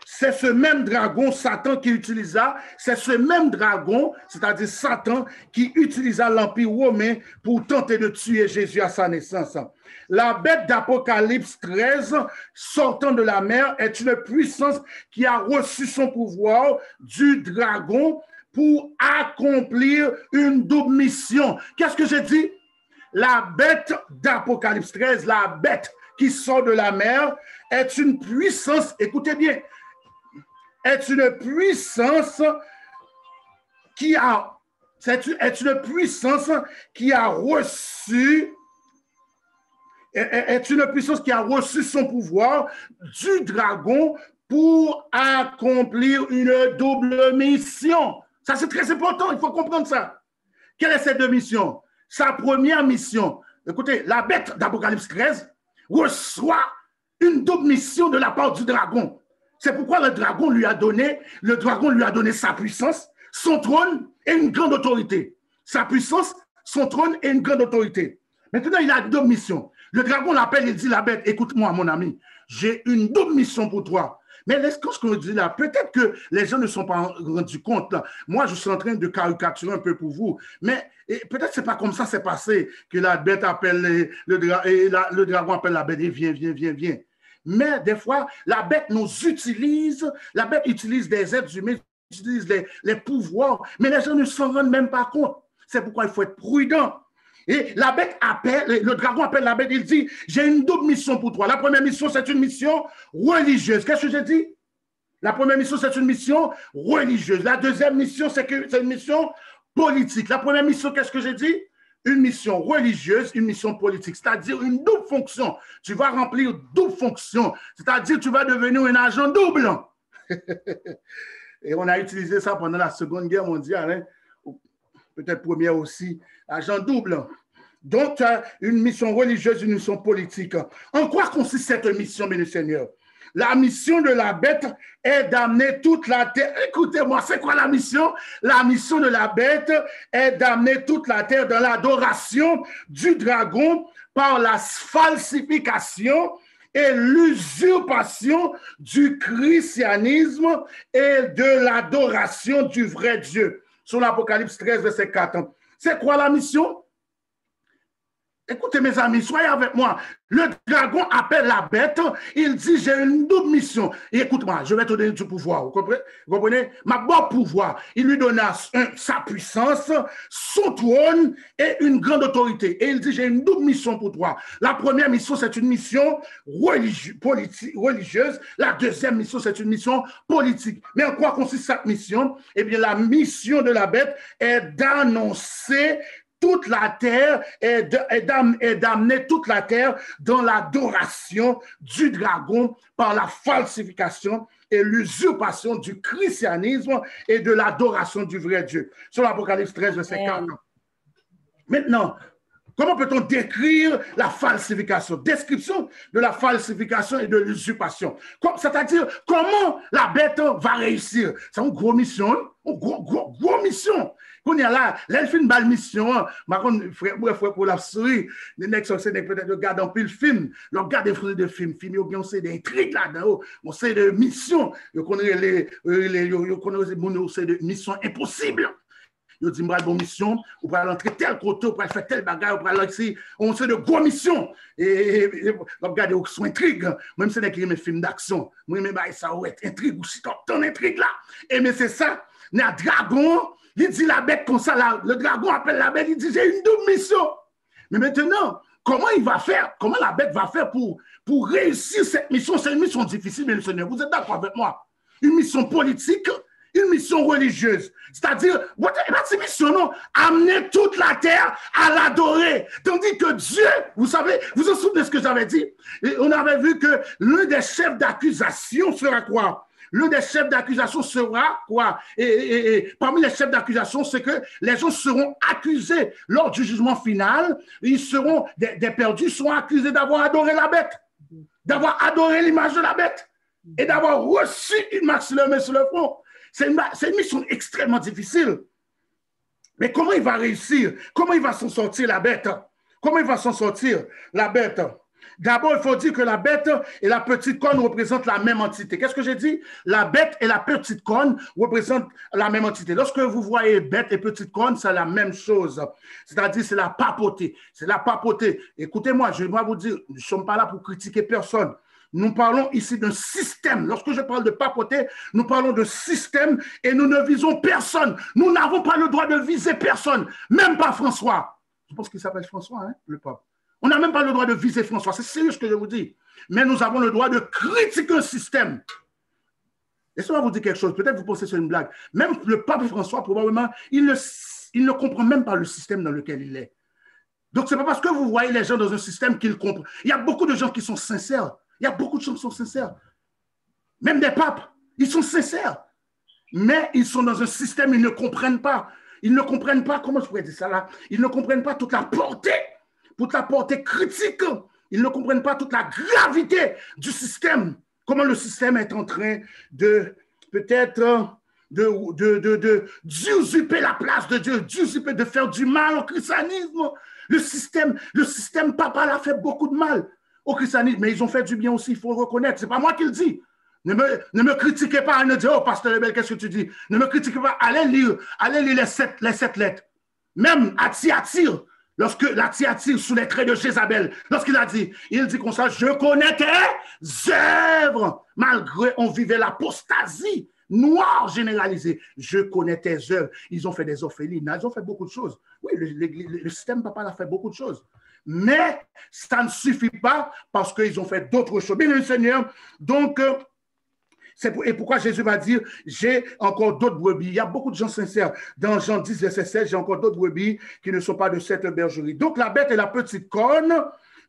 c'est ce même dragon, Satan, qui utilisa, c'est ce même dragon, c'est-à-dire Satan, qui utilisa l'Empire romain pour tenter de tuer Jésus à sa naissance. La bête d'Apocalypse 13, sortant de la mer, est une puissance qui a reçu son pouvoir du dragon pour accomplir une double mission. Qu'est-ce que j'ai dit? La bête d'Apocalypse 13, la bête qui sort de la mer est une puissance, écoutez bien, est une puissance qui a reçu son pouvoir du dragon pour accomplir une double mission. Ça, c'est très important, il faut comprendre ça. Quelle est cette mission? Sa première mission, écoutez, la bête d'Apocalypse 13 reçoit une double mission de la part du dragon. C'est pourquoi le dragon lui a donné sa puissance, son trône et une grande autorité. Sa puissance, son trône et une grande autorité. Maintenant, il a une double mission. Le dragon l'appelle et dit, la bête, écoute-moi, mon ami, j'ai une double mission pour toi. Mais laisse-moi ce qu'on dit là, peut-être que les gens ne sont pas rendus compte. Là. Moi, je suis en train de caricaturer un peu pour vous, mais peut-être que ce n'est pas comme ça c'est passé, que la bête appelle le dragon appelle la bête et viens. Mais des fois, la bête utilise des êtres humains, utilise les pouvoirs, mais les gens ne s'en rendent même pas compte. C'est pourquoi il faut être prudent. Et la bête appelle, le dragon appelle la bête, il dit, j'ai une double mission pour toi. La première mission, c'est une mission religieuse. Qu'est-ce que j'ai dit? La première mission, c'est une mission religieuse. La deuxième mission, c'est une mission politique. La première mission, qu'est-ce que j'ai dit? Une mission religieuse, une mission politique, c'est-à-dire une double fonction. Tu vas remplir double fonction, c'est-à-dire tu vas devenir un agent double. Et on a utilisé ça pendant la Seconde Guerre mondiale, hein? Peut-être première aussi, agent double. Donc, tu as une mission religieuse, une mission politique. En quoi consiste cette mission, bien Seigneur? La mission de la bête est d'amener toute la terre. Écoutez-moi, c'est quoi la mission? La mission de la bête est d'amener toute la terre dans l'adoration du dragon par la falsification et l'usurpation du christianisme et de l'adoration du vrai Dieu. Sur l'Apocalypse 13, verset 4. C'est quoi la mission? Écoutez mes amis, soyez avec moi. Le dragon appelle la bête, il dit j'ai une double mission. Et écoute-moi, je vais te donner du pouvoir, vous comprenez? Ma bon pouvoir, il lui donna sa puissance, son trône et une grande autorité. Et il dit j'ai une double mission pour toi. La première mission, c'est une mission religieuse. La deuxième mission, c'est une mission politique. Mais en quoi consiste cette mission? Eh bien, la mission de la bête est d'annoncer toute la terre et d'amener toute la terre dans l'adoration du dragon par la falsification et l'usurpation du christianisme et de l'adoration du vrai Dieu. Sur l'Apocalypse 13, verset 4. Maintenant, comment peut-on décrire la falsification? Description de la falsification et de l'usurpation. C'est-à-dire, comment la bête va réussir? C'est une grosse mission. Une grosse mission. Quand il y a là, elle fait une belle mission. Frère, pour la souris, les nègres sont peut-être regarder un peu le film. Ils regardent des films. On sait des intrigues là-dedans. On sait des missions. On connaît des missions impossibles. Yo dit m'bral bon mission, ou pour entrer tel côté, ou pour faire tel bagage, ou pour aller ici, on sait de gros missions. Et regardez où sont intrigues. Même si c'est mes films d'action, moi même ça ouais intrigue ou si ton intrigue là. Et mais c'est ça, il y a dragon, il dit la bête comme ça là, le dragon appelle la bête, il dit j'ai une double mission. Mais maintenant, comment il va faire? Comment la bête va faire pour réussir cette mission? C'est une mission difficile, bien le Seigneur. Vous êtes d'accord avec moi? Une mission politique, une mission religieuse. C'est-à-dire, cette mission, non, amener toute la terre à l'adorer. Tandis que Dieu, vous savez, vous vous souvenez de ce que j'avais dit? Et on avait vu que l'un des chefs d'accusation sera quoi? L'un des chefs d'accusation sera quoi? Et parmi les chefs d'accusation, c'est que les gens seront accusés lors du jugement final. Ils seront, des perdus seront accusés d'avoir adoré la bête, d'avoir adoré l'image de la bête et d'avoir reçu une marque sur le front. C'est une mission extrêmement difficile. Mais comment il va réussir? Comment il va s'en sortir, la bête? Comment il va s'en sortir, la bête? D'abord, il faut dire que la bête et la petite corne représentent la même entité. Qu'est-ce que j'ai dit? La bête et la petite corne représentent la même entité. Lorsque vous voyez bête et petite corne, c'est la même chose. C'est-à-dire, c'est la papauté. C'est la papauté. Écoutez-moi, je vais vous dire, nous ne sommes pas là pour critiquer personne. Nous parlons ici d'un système. Lorsque je parle de papauté, nous parlons de système et nous ne visons personne. Nous n'avons pas le droit de viser personne, même pas François. Je pense qu'il s'appelle François, hein, le pape. On n'a même pas le droit de viser François. C'est sérieux ce que je vous dis. Mais nous avons le droit de critiquer un système. Laissez-moi vous dire quelque chose. Peut-être vous pensez que c'est une blague. Même le pape François, probablement, il ne comprend même pas le système dans lequel il est. Donc, ce n'est pas parce que vous voyez les gens dans un système qu'ils comprennent. Il y a beaucoup de gens qui sont sincères. Il y a beaucoup de gens qui sont sincères. Même des papes, ils sont sincères. Mais ils sont dans un système, ils ne comprennent pas. Ils ne comprennent pas, comment je pourrais dire ça là? Ils ne comprennent pas toute la portée critique. Ils ne comprennent pas toute la gravité du système. Comment le système est en train de, peut-être, d'usurper la place de Dieu, d'usurper, de faire du mal au christianisme. Le système, papa, l'a fait beaucoup de mal au christianisme, mais ils ont fait du bien aussi, il faut le reconnaître. Ce n'est pas moi qui le dis. Ne me critiquez pas, ne dites, oh, pasteur Lebel, qu'est-ce que tu dis? Ne me critiquez pas, allez lire les sept lettres. Même à Thyatire, lorsque la Thyatire, sous les traits de Jézabel, lorsqu'il a dit, il dit comme ça, je connais tes œuvres, malgré on vivait l'apostasie noire généralisée. Je connais tes œuvres. Ils ont fait des orphelinats, ils ont fait beaucoup de choses. Oui, le système papa a fait beaucoup de choses. Mais ça ne suffit pas parce qu'ils ont fait d'autres choses. Bien, le Seigneur, donc, et pourquoi Jésus va dire, j'ai encore d'autres brebis. Il y a beaucoup de gens sincères. Dans Jean 10, verset 16, j'ai encore d'autres brebis qui ne sont pas de cette bergerie. Donc, la bête et la petite corne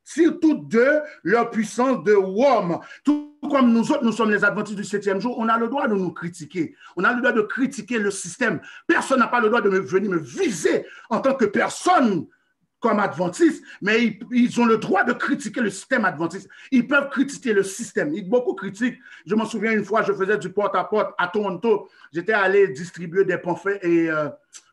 tirent toutes deux leur puissance de homme. Tout comme nous autres, nous sommes les adventistes du 7e jour, on a le droit de nous critiquer. On a le droit de critiquer le système. Personne n'a pas le droit de venir me viser en tant que personne comme adventistes, mais ils ont le droit de critiquer le système adventiste. Ils peuvent critiquer le système. Beaucoup critiquent. Je m'en souviens une fois, je faisais du porte-à-porte à Toronto. J'étais allé distribuer des pamphlets et,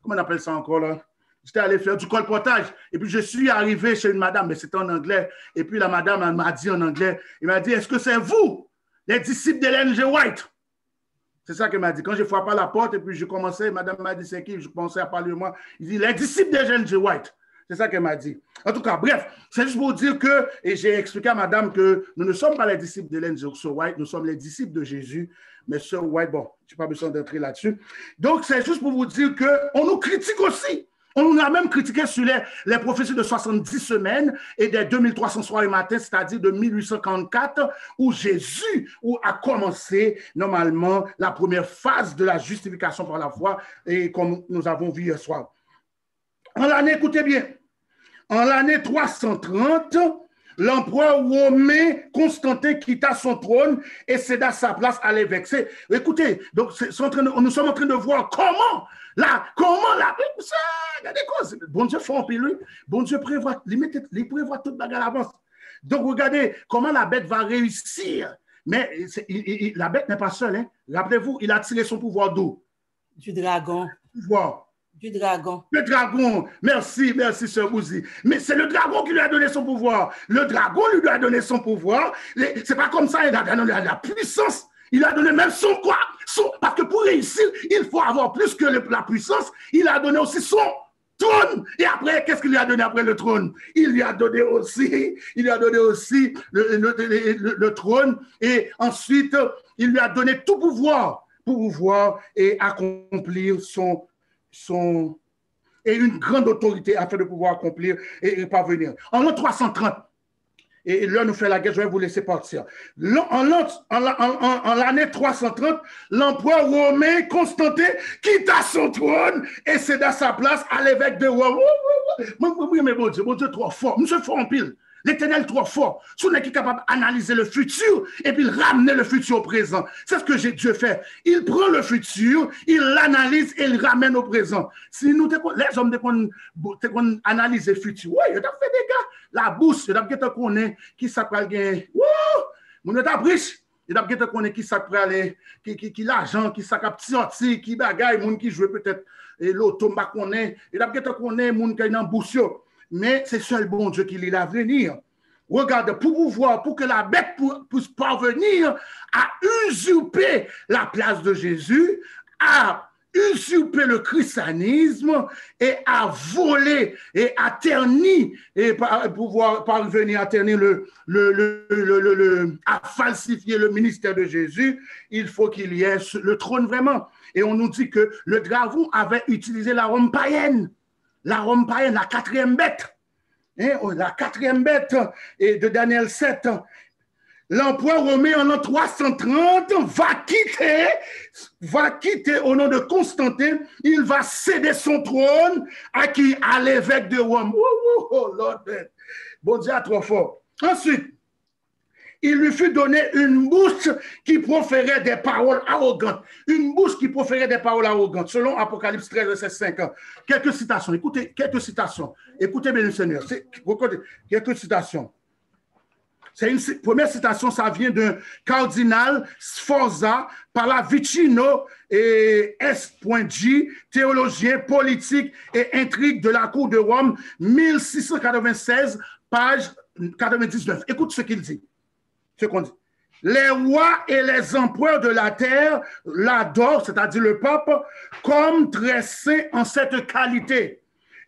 comment on appelle ça encore là? J'étais allé faire du colportage. Et puis, je suis arrivé chez une madame, mais c'était en anglais. Et puis, la madame, elle m'a dit en anglais, elle m'a dit, est-ce que c'est vous, les disciples d'Ellen G. White? C'est ça qu'elle m'a dit. Quand j'ai frappé à la porte, et puis je commençais, madame m'a dit, c'est qui? Je commençais à parler de moi. Il dit, les disciples d'Ellen G. White. C'est ça qu'elle m'a dit. En tout cas, bref, c'est juste pour dire que, et j'ai expliqué à madame que nous ne sommes pas les disciples d'Ellen G. White, nous sommes les disciples de Jésus. Mais Sir White, bon, je n'ai pas besoin d'entrer là-dessus. Donc, c'est juste pour vous dire qu'on nous critique aussi. On nous a même critiqué sur les prophéties de 70 semaines et des 2300 soirs et matins, c'est-à-dire de 1844, où Jésus a commencé normalement la première phase de la justification par la foi, et comme nous avons vu hier soir. En l'année, écoutez bien, en l'année 330, l'empereur romain Constantin quitta son trône et céda sa place à l'évêque. Écoutez, donc nous sommes en train de voir comment la bon Dieu fait en pile, bon Dieu prévoit, il prévoit toute bagarre à l'avance. Donc regardez comment la bête va réussir. Mais la bête n'est pas seule. Hein. Rappelez-vous, il a tiré son pouvoir d'où? Du dragon. Pouvoir. Du dragon. Le dragon, merci, Sœur Bouzi. Mais c'est le dragon qui lui a donné son pouvoir. Le dragon lui a donné son pouvoir. C'est pas comme ça, il a donné la puissance. Il a donné même son quoi? Parce que pour réussir, il faut avoir plus que la puissance. Il a donné aussi son trône. Et après, qu'est-ce qu'il lui a donné après le trône? Il lui a donné aussi le trône. Et ensuite, il lui a donné tout pouvoir pour pouvoir et accomplir et une grande autorité afin de pouvoir accomplir et parvenir. En l'an 330, et là nous fait la guerre, je vais vous laisser partir. En l'année 330, l'empereur romain Constantin quitta son trône et céda sa place à l'évêque de Rome. Mais bon Dieu trop fort, monsieur fort en pile. L'Éternel trop fort. Si on est capable d'analyser le futur et puis ramener le futur au présent. C'est ce que Dieu fait. Il prend le futur, il l'analyse et il ramène au présent. Si nous, les hommes, analyser le futur, oui, il a fait des gars. La bourse, il a fait qu'on est qui s'appelle gagner. Mon état riche. Il a fait qu'on est qui s'appelle qui l'argent, qui s'appelle sorti, qui bagaille, moun qui joue peut-être l'auto, qu'on est. Il a fait qu'on est moun qui est en bourse. Mais c'est seul bon Dieu qui lit l'avenir. Regarde, pour que la bête puisse parvenir à usurper la place de Jésus, à usurper le christianisme et à voler et à ternir et pouvoir parvenir à ternir à falsifier le ministère de Jésus, il faut qu'il y ait le trône vraiment. Et on nous dit que le dragon avait utilisé la Rome païenne. La Rome païenne, la quatrième bête. la quatrième bête de Daniel 7. L'empereur romain en l'an 330 va quitter au nom de Constantin. Il va céder son trône à qui? À l'évêque de Rome. Oh, Lord. Bon Dieu, trop fort. Ensuite, il lui fut donné une bouche qui proférait des paroles arrogantes. Une bouche qui proférait des paroles arrogantes, selon Apocalypse 13, verset 5. Quelques citations. Écoutez, quelques citations. Écoutez bien le Seigneur. Quelques citations. C'est une première citation, ça vient d'un cardinal Sforza Pallavicino et S.G, théologien politique et intrigue de la cour de Rome, 1696, page 99. Écoute ce qu'il dit. Ce qu'on dit. Les rois et les empereurs de la terre l'adorent, c'est-à-dire le pape, comme très saint en cette qualité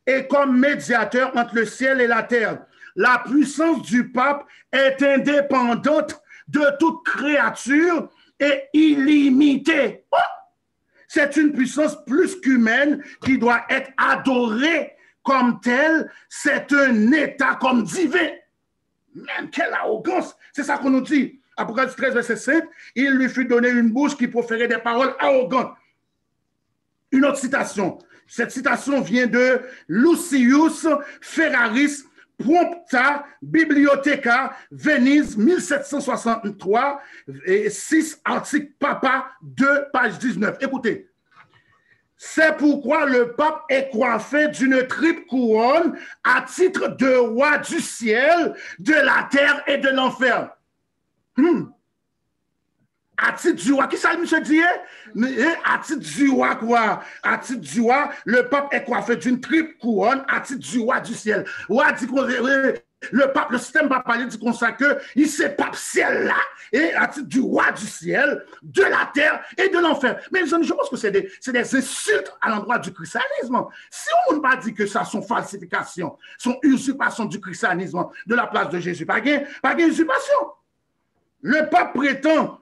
et comme médiateur entre le ciel et la terre. La puissance du pape est indépendante de toute créature et illimitée. Oh! C'est une puissance plus qu'humaine qui doit être adorée comme telle. C'est un état comme divin. Même quelle arrogance! C'est ça qu'on nous dit. Apocalypse 13, verset 5, il lui fut donné une bouche qui proférait des paroles arrogantes. Une autre citation. Cette citation vient de Lucius Ferraris, Prompta Bibliotheca, Venise, 1763, et 6, article Papa 2, page 19. Écoutez. C'est pourquoi le pape est coiffé d'une triple couronne à titre de roi du ciel, de la terre et de l'enfer. À titre du roi, qui ça, monsieur dit? À titre du roi, quoi? À titre du roi, le pape est coiffé d'une triple couronne à titre du roi du ciel. Roi dit le pape, le système papal dit comme ça que il c'est pape ciel là, et à titre du roi du ciel, de la terre et de l'enfer. Mais je pense que c'est des insultes à l'endroit du christianisme. Si on ne pas dit que ça sont falsifications, sont usurpations du christianisme de la place de Jésus, pas gain usurpation. Le pape prétend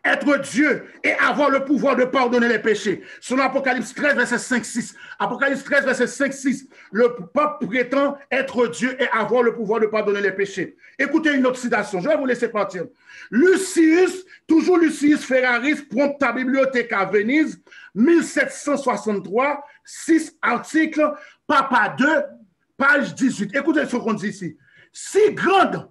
être Dieu et avoir le pouvoir de pardonner les péchés. Selon Apocalypse 13, verset 5-6. Apocalypse 13, verset 5-6. Le pape prétend être Dieu et avoir le pouvoir de pardonner les péchés. Écoutez une autre citation. Je vais vous laisser partir. Lucius, toujours Lucius Ferraris, Prompta Bibliotheca, Venise, 1763, 6 articles, Papa 2, page 18. Écoutez ce qu'on dit ici. Si grande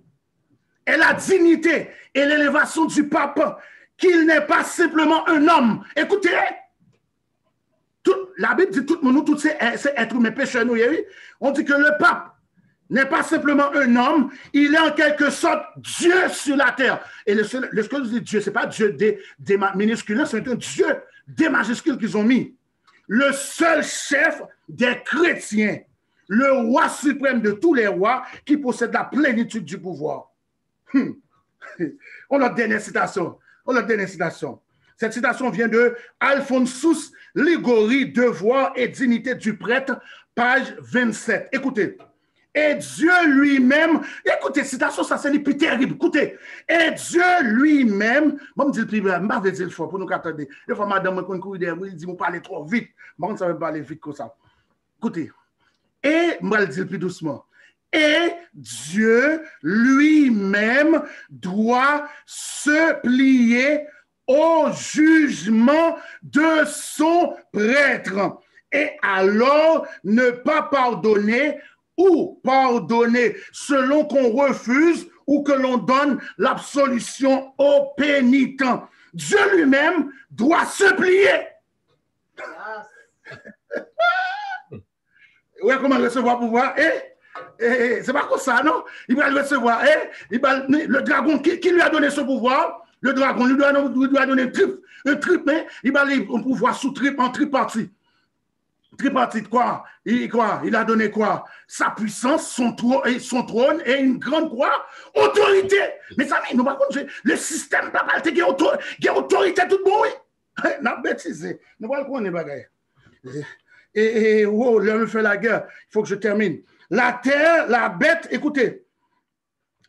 est la dignité et l'élévation du pape qu'il n'est pas simplement un homme. Écoutez, la Bible dit tout le monde, tous ces êtres humains pécheurs, on dit que le pape n'est pas simplement un homme, il est en quelque sorte Dieu sur la terre. Et ce que je dis Dieu, ce n'est pas Dieu des minuscules, c'est un Dieu des majuscules qu'ils ont mis. Le seul chef des chrétiens, le roi suprême de tous les rois qui possède la plénitude du pouvoir. On a une dernière citation. Cette citation vient de Alphonsus Ligori, Devoir et dignité du prêtre, page 27. Écoutez. Et Dieu lui-même, écoutez, citation, ça c'est le plus terrible. Écoutez, et Dieu lui-même, bon, je vais me dire le fort pour nous attendre. Des fois, madame, il dit, vous parlez trop vite. Bon, ça va parler vite comme ça. Écoutez, et je vais le dire plus doucement. Et Dieu lui-même doit se plier au jugement de son prêtre. Et alors ne pas pardonner ou pardonner selon qu'on refuse ou que l'on donne l'absolution au pénitent. Dieu lui-même doit se plier. Ouais, comment recevoir pouvoir? C'est pas comme ça, non? Il va le recevoir. Le dragon, qui lui a donné ce pouvoir? Le dragon lui doit donner un triple, mais il va aller un pouvoir sous triple, en tripartite. Tripartite, quoi? Il a donné quoi? Sa puissance, son trône et une grande quoi? Autorité. Mais ça, nous, par contre, le système papal, il y a autorité tout bon, oui. N'a bêtisé. Nous voyons qu'on est bagaille. Oh, l'homme fait la guerre. Il faut que je termine. La terre, la bête, écoutez,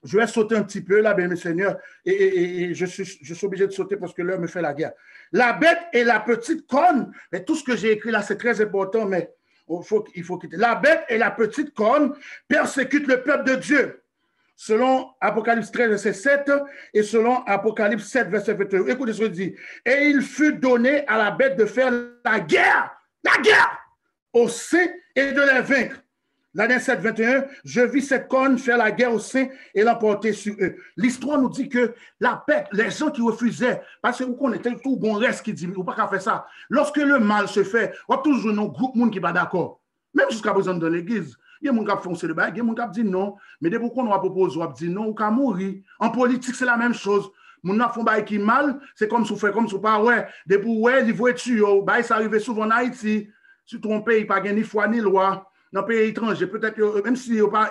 je vais sauter un petit peu là, bien, mes seigneurs, et je suis obligé de sauter parce que l'heure me fait la guerre. La bête et la petite corne, mais tout ce que j'ai écrit là, c'est très important, mais Il faut quitter. La bête et la petite corne persécutent le peuple de Dieu. Selon Apocalypse 13, verset 7 et selon Apocalypse 7, verset 21. Écoutez ce qu'il dit. Et il fut donné à la bête de faire la guerre aux saints et de les vaincre. L'année 7, 21, je vis cette corne faire la guerre aux saints et l'emporter sur eux. L'histoire nous dit que la bête, les gens qui refusaient, parce que vous connaissez tout bon reste qui dit, ou pas qu'à faire ça. Lorsque le mal se fait, on a toujours un groupe de monde qui n'est pas d'accord. Même jusqu'à présent dans l'église. Il y a des gens qui font le bail, il y a des gens qui disent non. Mais dès qu'on a proposé, on dit non, ou qu'à mourir. En politique, c'est la même chose. Moun a font bail qui mal, c'est comme si vous faites comme si pas ouais. Dès pour ouais, il faut tuer. Bail ça arrive souvent en Haïti. Si ton pays pas ni foi ni loi. Dans le pays étranger, peut-être, même si il pas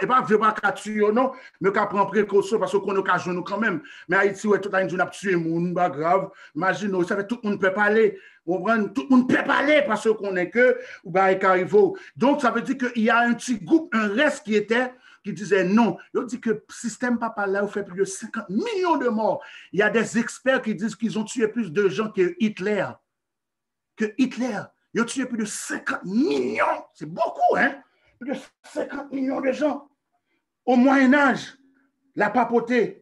pas tuer, non, mais qu'on prend précaution parce qu'on a joué quand même. Mais Haïti, ouais, tout le monde a tué, moun, pas grave. Imaginez, ça fait tout le monde peut parler. Tout le monde peut parler parce qu'on est que, ou bah, il arrive. Donc, ça veut dire qu'il y a un petit groupe, un reste qui disait non. Il dit que le système papa là, fait plus de 50 millions de morts. Il y a des experts qui disent qu'ils ont tué plus de gens que Hitler. Ils ont tué plus de 50 millions. C'est beaucoup, hein? Plus de 50 millions de gens. Au Moyen-Âge, la papauté.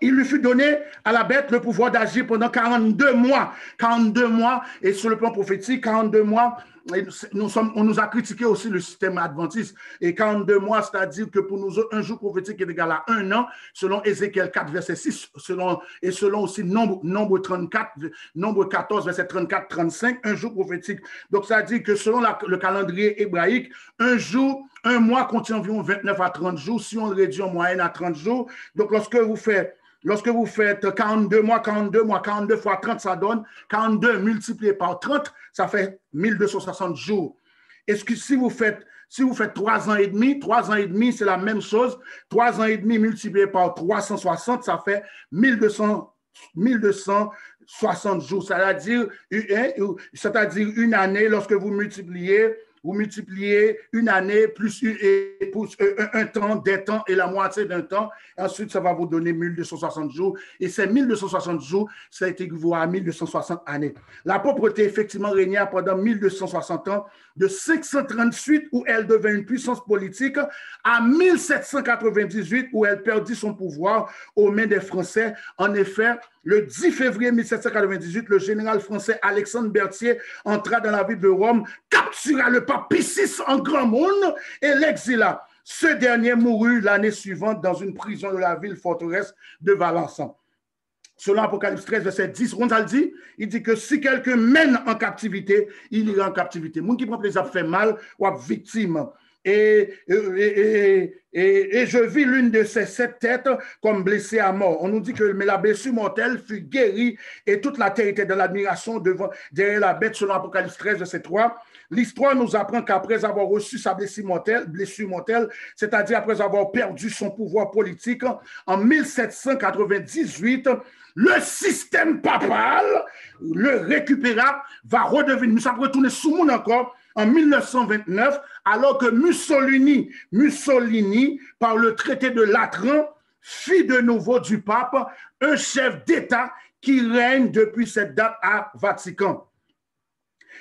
Il lui fut donné à la bête le pouvoir d'agir pendant 42 mois. 42 mois, et sur le plan prophétique, 42 mois, on nous a critiqué aussi le système adventiste. Et 42 mois, c'est-à-dire que pour nous, un jour prophétique est égal à un an, selon Ézéchiel 4, verset 6, selon aussi nombre 34, nombre 14, verset 34-35, un jour prophétique. Donc, ça dit que selon le calendrier hébraïque, un mois contient environ 29 à 30 jours, si on le réduit en moyenne à 30 jours. Donc, lorsque vous faites 42 mois, 42 fois 30, ça donne 42 multiplié par 30, ça fait 1260 jours. Est-ce que si vous faites 3 ans et demi, c'est la même chose. 3 ans et demi multiplié par 360, ça fait 1260 jours. C'est-à-dire une année, lorsque vous multipliez une année plus un temps, des temps et la moitié d'un temps. Ensuite, ça va vous donner 1260 jours. Et ces 1260 jours, ça a été équivaut à 1260 années. La pauvreté, effectivement, régna pendant 1260 ans, de 538 où elle devint une puissance politique à 1798 où elle perdit son pouvoir aux mains des Français. En effet, le 10 février 1798, le général français Alexandre Berthier entra dans la ville de Rome, captura le pape Pie VI en grand monde et l'exila. Ce dernier mourut l'année suivante dans une prison de la ville forteresse de Valence. Selon Apocalypse 13, verset 10, Ronald dit, il dit que si quelqu'un mène en captivité, il ira en captivité. Moun qui prend plaisir à faire mal ou à victime. Et je vis l'une de ces 7 têtes comme blessée à mort. On nous dit que mais la blessure mortelle fut guérie et toute la terre était dans l'admiration derrière la bête, selon Apocalypse 13, verset 3. L'histoire nous apprend qu'après avoir reçu sa blessure mortelle, c'est-à-dire après avoir perdu son pouvoir politique, en 1798, le système papal le récupéra, va redevenir, nous sommes retournés sous monde encore, en 1929, alors que Mussolini, par le traité de Latran, fit de nouveau du pape un chef d'État qui règne depuis cette date à Vatican.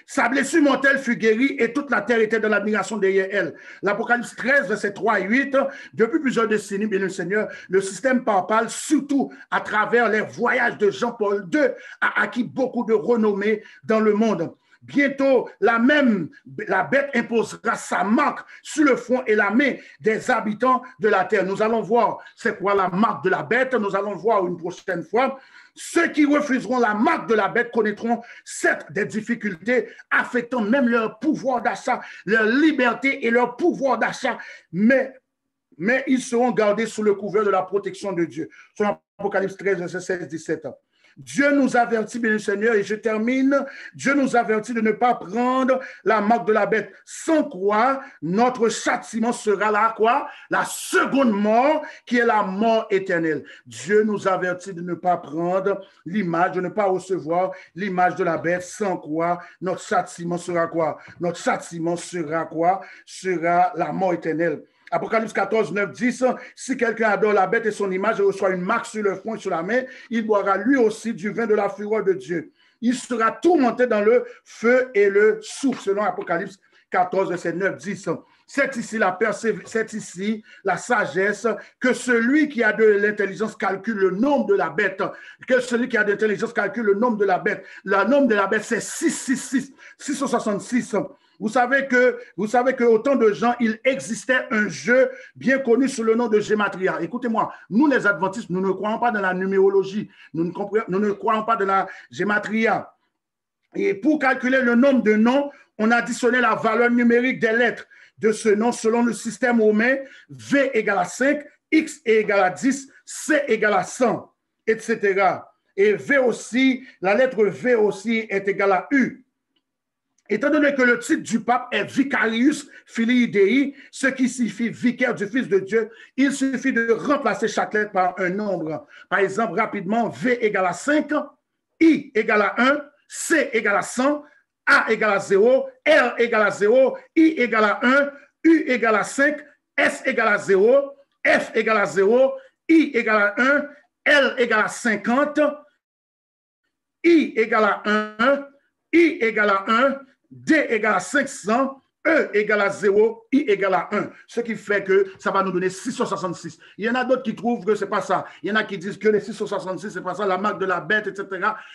Sa blessure mortelle fut guérie et toute la terre était dans l'admiration derrière elle. L'Apocalypse 13, verset 3 et 8, depuis plusieurs décennies, bien le Seigneur, le système papal, surtout à travers les voyages de Jean-Paul II, a acquis beaucoup de renommée dans le monde. Bientôt, la bête imposera sa marque sur le front et la main des habitants de la terre. Nous allons voir c'est quoi la marque de la bête. Nous allons voir une prochaine fois. Ceux qui refuseront la marque de la bête connaîtront certes des difficultés affectant même leur pouvoir d'achat, leur liberté et leur pouvoir d'achat, mais ils seront gardés sous le couvert de la protection de Dieu. Sur Apocalypse 13, verset 16-17. Dieu nous avertit, bien le Seigneur, et je termine, Dieu nous avertit de ne pas prendre la marque de la bête, sans quoi notre châtiment sera là, quoi? La seconde mort, qui est la mort éternelle. Dieu nous avertit de ne pas prendre l'image, de ne pas recevoir l'image de la bête, sans quoi notre châtiment sera quoi? Notre châtiment sera quoi? Sera la mort éternelle. Apocalypse 14, 9, 10, si quelqu'un adore la bête et son image et reçoit une marque sur le front et sur la main, il boira lui aussi du vin de la fureur de Dieu. il sera tourmenté dans le feu et le souffle, selon Apocalypse 14, verset 9, 10. C'est ici la sagesse, que celui qui a de l'intelligence calcule le nombre de la bête, que celui qui a de l'intelligence calcule le nombre de la bête. Le nombre de la bête, c'est 666. Vous savez que autant de gens, il existait un jeu bien connu sous le nom de Gématria. Écoutez-moi, nous les adventistes, nous ne croyons pas dans la numérologie, nous ne croyons pas dans la Gématria. Et pour calculer le nombre de noms, on additionnait la valeur numérique des lettres de ce nom selon le système romain. V égale à 5, X égale à 10, C égale à 100, etc. Et V aussi, la lettre V aussi est égale à U. Étant donné que le titre du pape est Vicarius Filii Dei, ce qui signifie vicaire du Fils de Dieu, il suffit de remplacer chaque lettre par un nombre. Par exemple, rapidement, V égale à 5, I égale à 1, C égale à 100, A égale à 0, R égale à 0, I égale à 1, U égale à 5, S égale à 0, F égale à 0, I égale à 1, L égale à 50, I égale à 1, I égale à 1, D égale à 500, E égale à 0, I égale à 1. Ce qui fait que ça va nous donner 666. Il y en a d'autres qui trouvent que ce n'est pas ça. Il y en a qui disent que les 666, ce n'est pas ça, la marque de la bête, etc.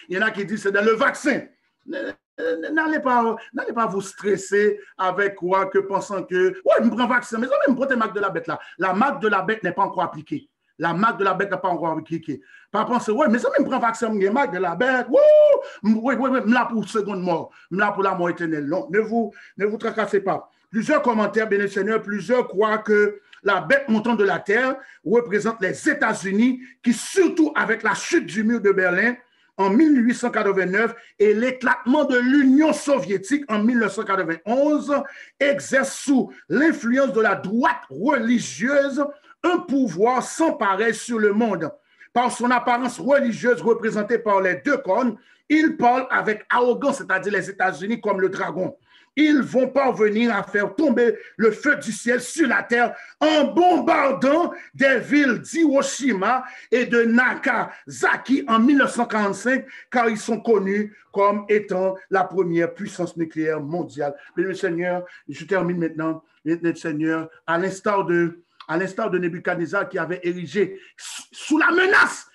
Il y en a qui disent que c'est dans le vaccin. N'allez pas vous stresser avec quoi que pensant que ouais, je me prends vaccin, mais ça même prends tes marques de la bête là. La marque de la bête n'est pas encore appliquée. La marque de la bête n'est pas encore appliquée. Pas penser, ouais, mais ça même prend vaccin, la marque de la bête. Oui, là pour seconde mort, là pour la mort éternelle. Non, ne vous tracassez pas. Plusieurs commentaires, bien Seigneur, plusieurs croient que la bête montant de la terre représente les États-Unis qui, surtout avec la chute du mur de Berlin, en 1889 et l'éclatement de l'Union soviétique en 1991 exerce sous l'influence de la droite religieuse un pouvoir sans pareil sur le monde. Par son apparence religieuse représentée par les deux cornes, il parle avec arrogance, c'est-à-dire les États-Unis comme le dragon. Ils vont parvenir à faire tomber le feu du ciel sur la terre en bombardant des villes d'Hiroshima et de Nagasaki en 1945, car ils sont connus comme étant la première puissance nucléaire mondiale. Mais le Seigneur, je termine maintenant, le Seigneur, à l'instar de Nebuchadnezzar qui avait érigé sous la menace,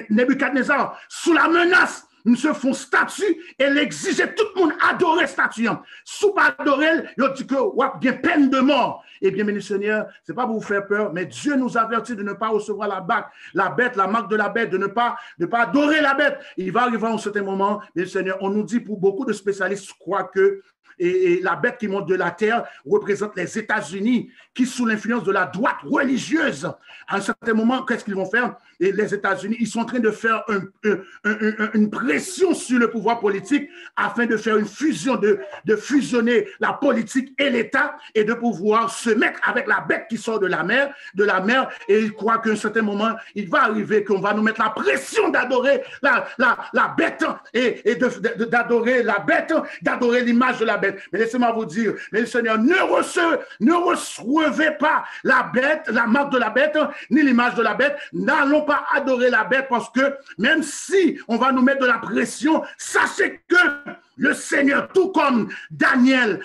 Nebuchadnezzar, sous la menace, nous se font statue et l'exigeait tout le monde adorer statue. Sous pas adorer, il dit que il y a peine de mort. Eh bien, mes Seigneur, ce n'est pas pour vous faire peur, mais Dieu nous avertit de ne pas recevoir la bête, la marque de la bête, de ne pas adorer la bête. Il va arriver à un certain moment, mes Seigneur, on nous dit pour beaucoup de spécialistes croient que et la bête qui monte de la terre représente les États-Unis qui, sous l'influence de la droite religieuse, à un certain moment, qu'est-ce qu'ils vont faire? Et les États-Unis, ils sont en train de faire une pression sur le pouvoir politique afin de faire une fusion, de fusionner la politique et l'État et de pouvoir se mettre avec la bête qui sort de la mer, et ils croient qu'à un certain moment, il va arriver qu'on va nous mettre la pression d'adorer la bête et d'adorer la bête, d'adorer l'image de la bête. Mais laissez-moi vous dire, mais le Seigneur, ne recevez pas la bête, la marque de la bête, ni l'image de la bête. N'allons pas adorer la bête parce que même si on va nous mettre de la pression, sachez que le Seigneur, tout comme Daniel,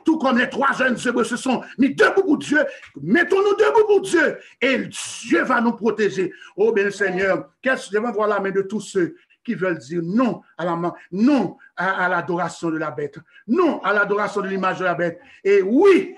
tout comme les trois jeunes Hébreux se sont mis debout pour Dieu, mettons-nous debout pour Dieu et Dieu va nous protéger. Oh bien Seigneur, je vais voir la main de tous ceux qui veulent dire non à l'adoration de la bête, non à l'adoration de l'image de la bête, et oui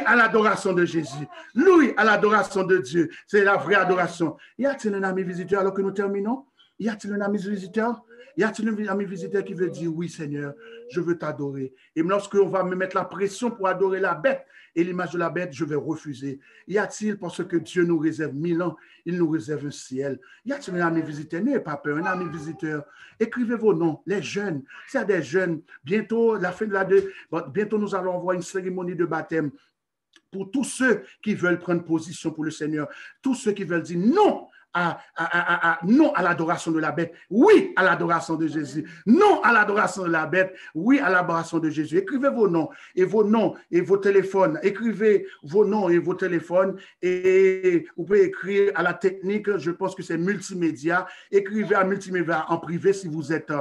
à l'adoration de Jésus, oui à l'adoration de Dieu. C'est la vraie adoration. Y a-t-il un ami visiteur alors que nous terminons? Y a-t-il un ami visiteur? Y a-t-il un ami visiteur qui veut dire oui Seigneur, je veux t'adorer? Et lorsqu'on va me mettre la pression pour adorer la bête et l'image de la bête, je vais refuser. Y a-t-il, parce que Dieu nous réserve 1000 ans, il nous réserve un ciel? Y a-t-il un ami visiteur? N'ayez pas peur, un ami visiteur. Écrivez vos noms, les jeunes. S'il y a des jeunes, bientôt, bientôt nous allons avoir une cérémonie de baptême pour tous ceux qui veulent prendre position pour le Seigneur, tous ceux qui veulent dire non non à l'adoration de la bête, oui à l'adoration de Jésus. Non à l'adoration de la bête, oui à l'adoration de Jésus. Écrivez vos noms et vos téléphones. Écrivez vos noms et vos téléphones et vous pouvez écrire à la technique, je pense que c'est multimédia. Écrivez à multimédia en privé si vous êtes...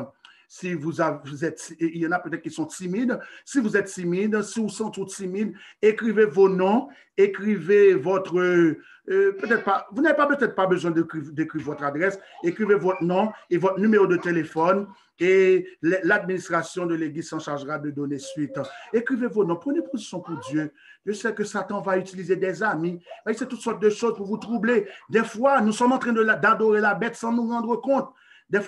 Si vous êtes, il y en a peut-être qui sont timides. Si vous êtes timide, si vous sont tous timides, écrivez vos noms, écrivez votre, peut-être pas, vous n'avez peut-être pas besoin d'écrire votre adresse, écrivez votre nom et votre numéro de téléphone et l'administration de l'Église s'en chargera de donner suite. Écrivez vos noms, prenez position pour Dieu. Je sais que Satan va utiliser des amis, c'est toutes sortes de choses pour vous troubler. Des fois, nous sommes en train d'adorer la bête sans nous rendre compte.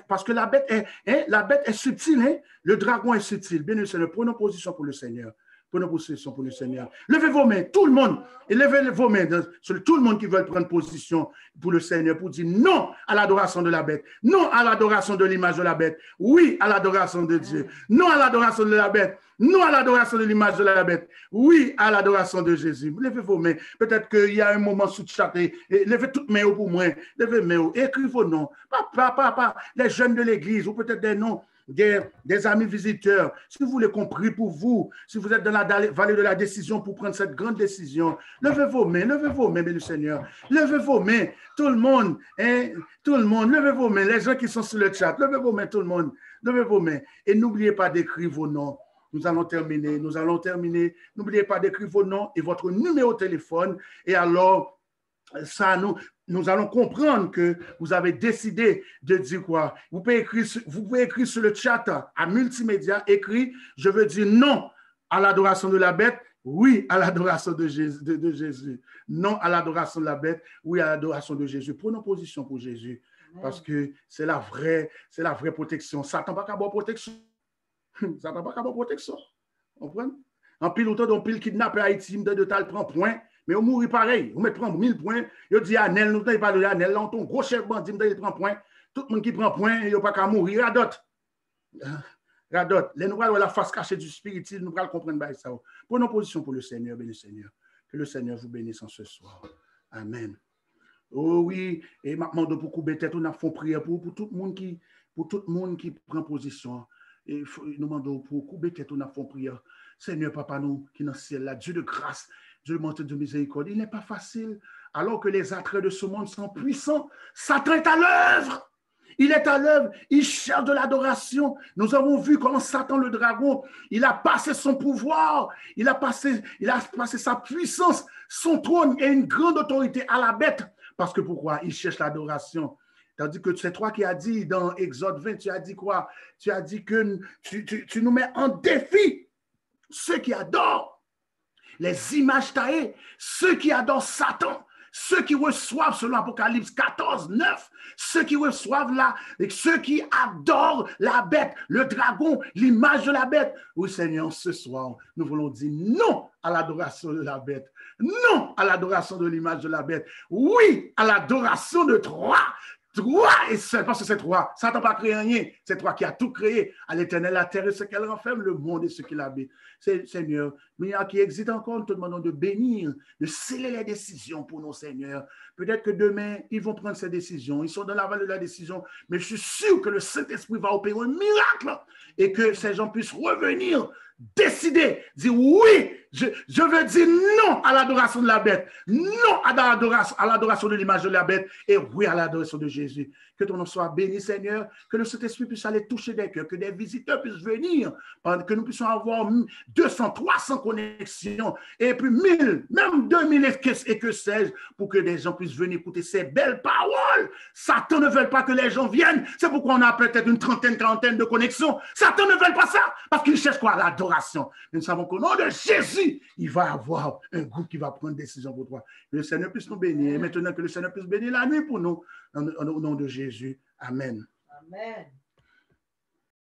Parce que la bête est subtile, hein? Le dragon est subtil. Bien le Seigneur, prenons position pour le Seigneur. Prenons position pour le Seigneur. Levez vos mains, tout le monde. Et levez vos mains sur tout le monde qui veut prendre position pour le Seigneur, pour dire non à l'adoration de la bête, non à l'adoration de l'image de la bête, oui à l'adoration de Dieu, non à l'adoration de la bête, non à l'adoration de l'image de la bête, oui à l'adoration de Jésus. Levez vos mains. Peut-être qu'il y a un moment sous le chat. Levez toutes mes mains pour moi. Levez mes mains. Écrivez vos noms. Pas les jeunes de l'église ou peut-être des noms. Des amis visiteurs, si vous voulez qu'on prie pour vous, si vous êtes dans la vallée de la décision pour prendre cette grande décision, levez vos mains, bien le Seigneur. Levez vos mains, tout le monde, hein, tout le monde, levez vos mains, les gens qui sont sur le chat, levez vos mains, tout le monde, levez vos mains. Et n'oubliez pas d'écrire vos noms. Nous allons terminer. N'oubliez pas d'écrire vos noms et votre numéro de téléphone. Et alors, ça, nous allons comprendre que vous avez décidé de dire quoi. Vous pouvez écrire sur le chat à multimédia, écrit, je veux dire non à l'adoration de la bête, oui à l'adoration de Jésus. Non à l'adoration de la bête, oui à l'adoration de Jésus. Prenons position pour Jésus, parce que c'est la vraie protection. Satan n'a pas qu'à avoir protection. Satan n'a pas qu'à avoir protection. On comprend? En pile autant d'un pile kidnappé à Haïti, de tal prend point. Mais on mourit pareil. On met prendre 1000 points. Il dit Anel, nous n'avons pas de Anel. Là, on ton gros chef bandit, il prend point. Tout le monde qui prend point, il n'y a pas qu'à mourir. Radot. Les nous allons la face cachée du spiritisme, nous allons comprendre ça. Prenons position pour le Seigneur, béni Seigneur. Que le Seigneur vous bénisse en ce soir. Amen. Oh oui, et maintenant de beaucoup de tête, on a fait prière pour tout le monde qui prend position. Et nous demandons pour beaucoup de tête, on a fait prière. Seigneur, Papa, nous qui dans le ciel, là, Dieu de grâce, Dieu de miséricorde, il n'est pas facile. Alors que les attraits de ce monde sont puissants, Satan est à l'œuvre. Il est à l'œuvre, il cherche de l'adoration. Nous avons vu comment Satan, le dragon, il a passé son pouvoir, il a passé sa puissance, son trône et une grande autorité à la bête. Parce que pourquoi? Il cherche l'adoration. Tandis que c'est toi qui as dit dans Exode 20, tu as dit quoi? Tu as dit que tu nous mets en défi ceux qui adorent les images taillées, ceux qui adorent Satan, ceux qui reçoivent, selon Apocalypse 14, 9, ceux qui reçoivent ceux qui adorent la bête, le dragon, l'image de la bête. Oui, Seigneur, ce soir, nous voulons dire non à l'adoration de la bête, non à l'adoration de l'image de la bête, oui à l'adoration de toi et seul, parce que c'est toi. Satan n'a pas créé rien. C'est toi qui as tout créé. À l'éternel, la terre et ce qu'elle renferme, le monde et ce qu'il habite. Seigneur, mais il y a qui existe encore, nous te demandons de bénir, de sceller les décisions pour nos seigneurs. Peut-être que demain, ils vont prendre ces décisions. Ils sont dans la vallée de la décision. Mais je suis sûr que le Saint-Esprit va opérer un miracle et que ces gens puissent revenir, décider, dire oui, je veux dire non à l'adoration de la bête, non à l'adoration de l'image de la bête et oui à l'adoration de Jésus. Que ton nom soit béni, Seigneur, que le Saint-Esprit puisse aller toucher des cœurs, que des visiteurs puissent venir, que nous puissions avoir 200, 300 connexions et puis 1000, même 2000 et que sais-je, pour que des gens puissent venir écouter ces belles paroles. Satan ne veut pas que les gens viennent. C'est pourquoi on a peut-être une trentaine, quarantaine de connexions. Satan ne veut pas ça parce qu'il cherche quoi? L'adoration. Nous savons qu'au nom de Jésus, il va avoir un groupe qui va prendre décision pour toi. Que le Seigneur puisse nous bénir. Et maintenant que le Seigneur puisse bénir la nuit pour nous, au nom de Jésus. Amen. Amen.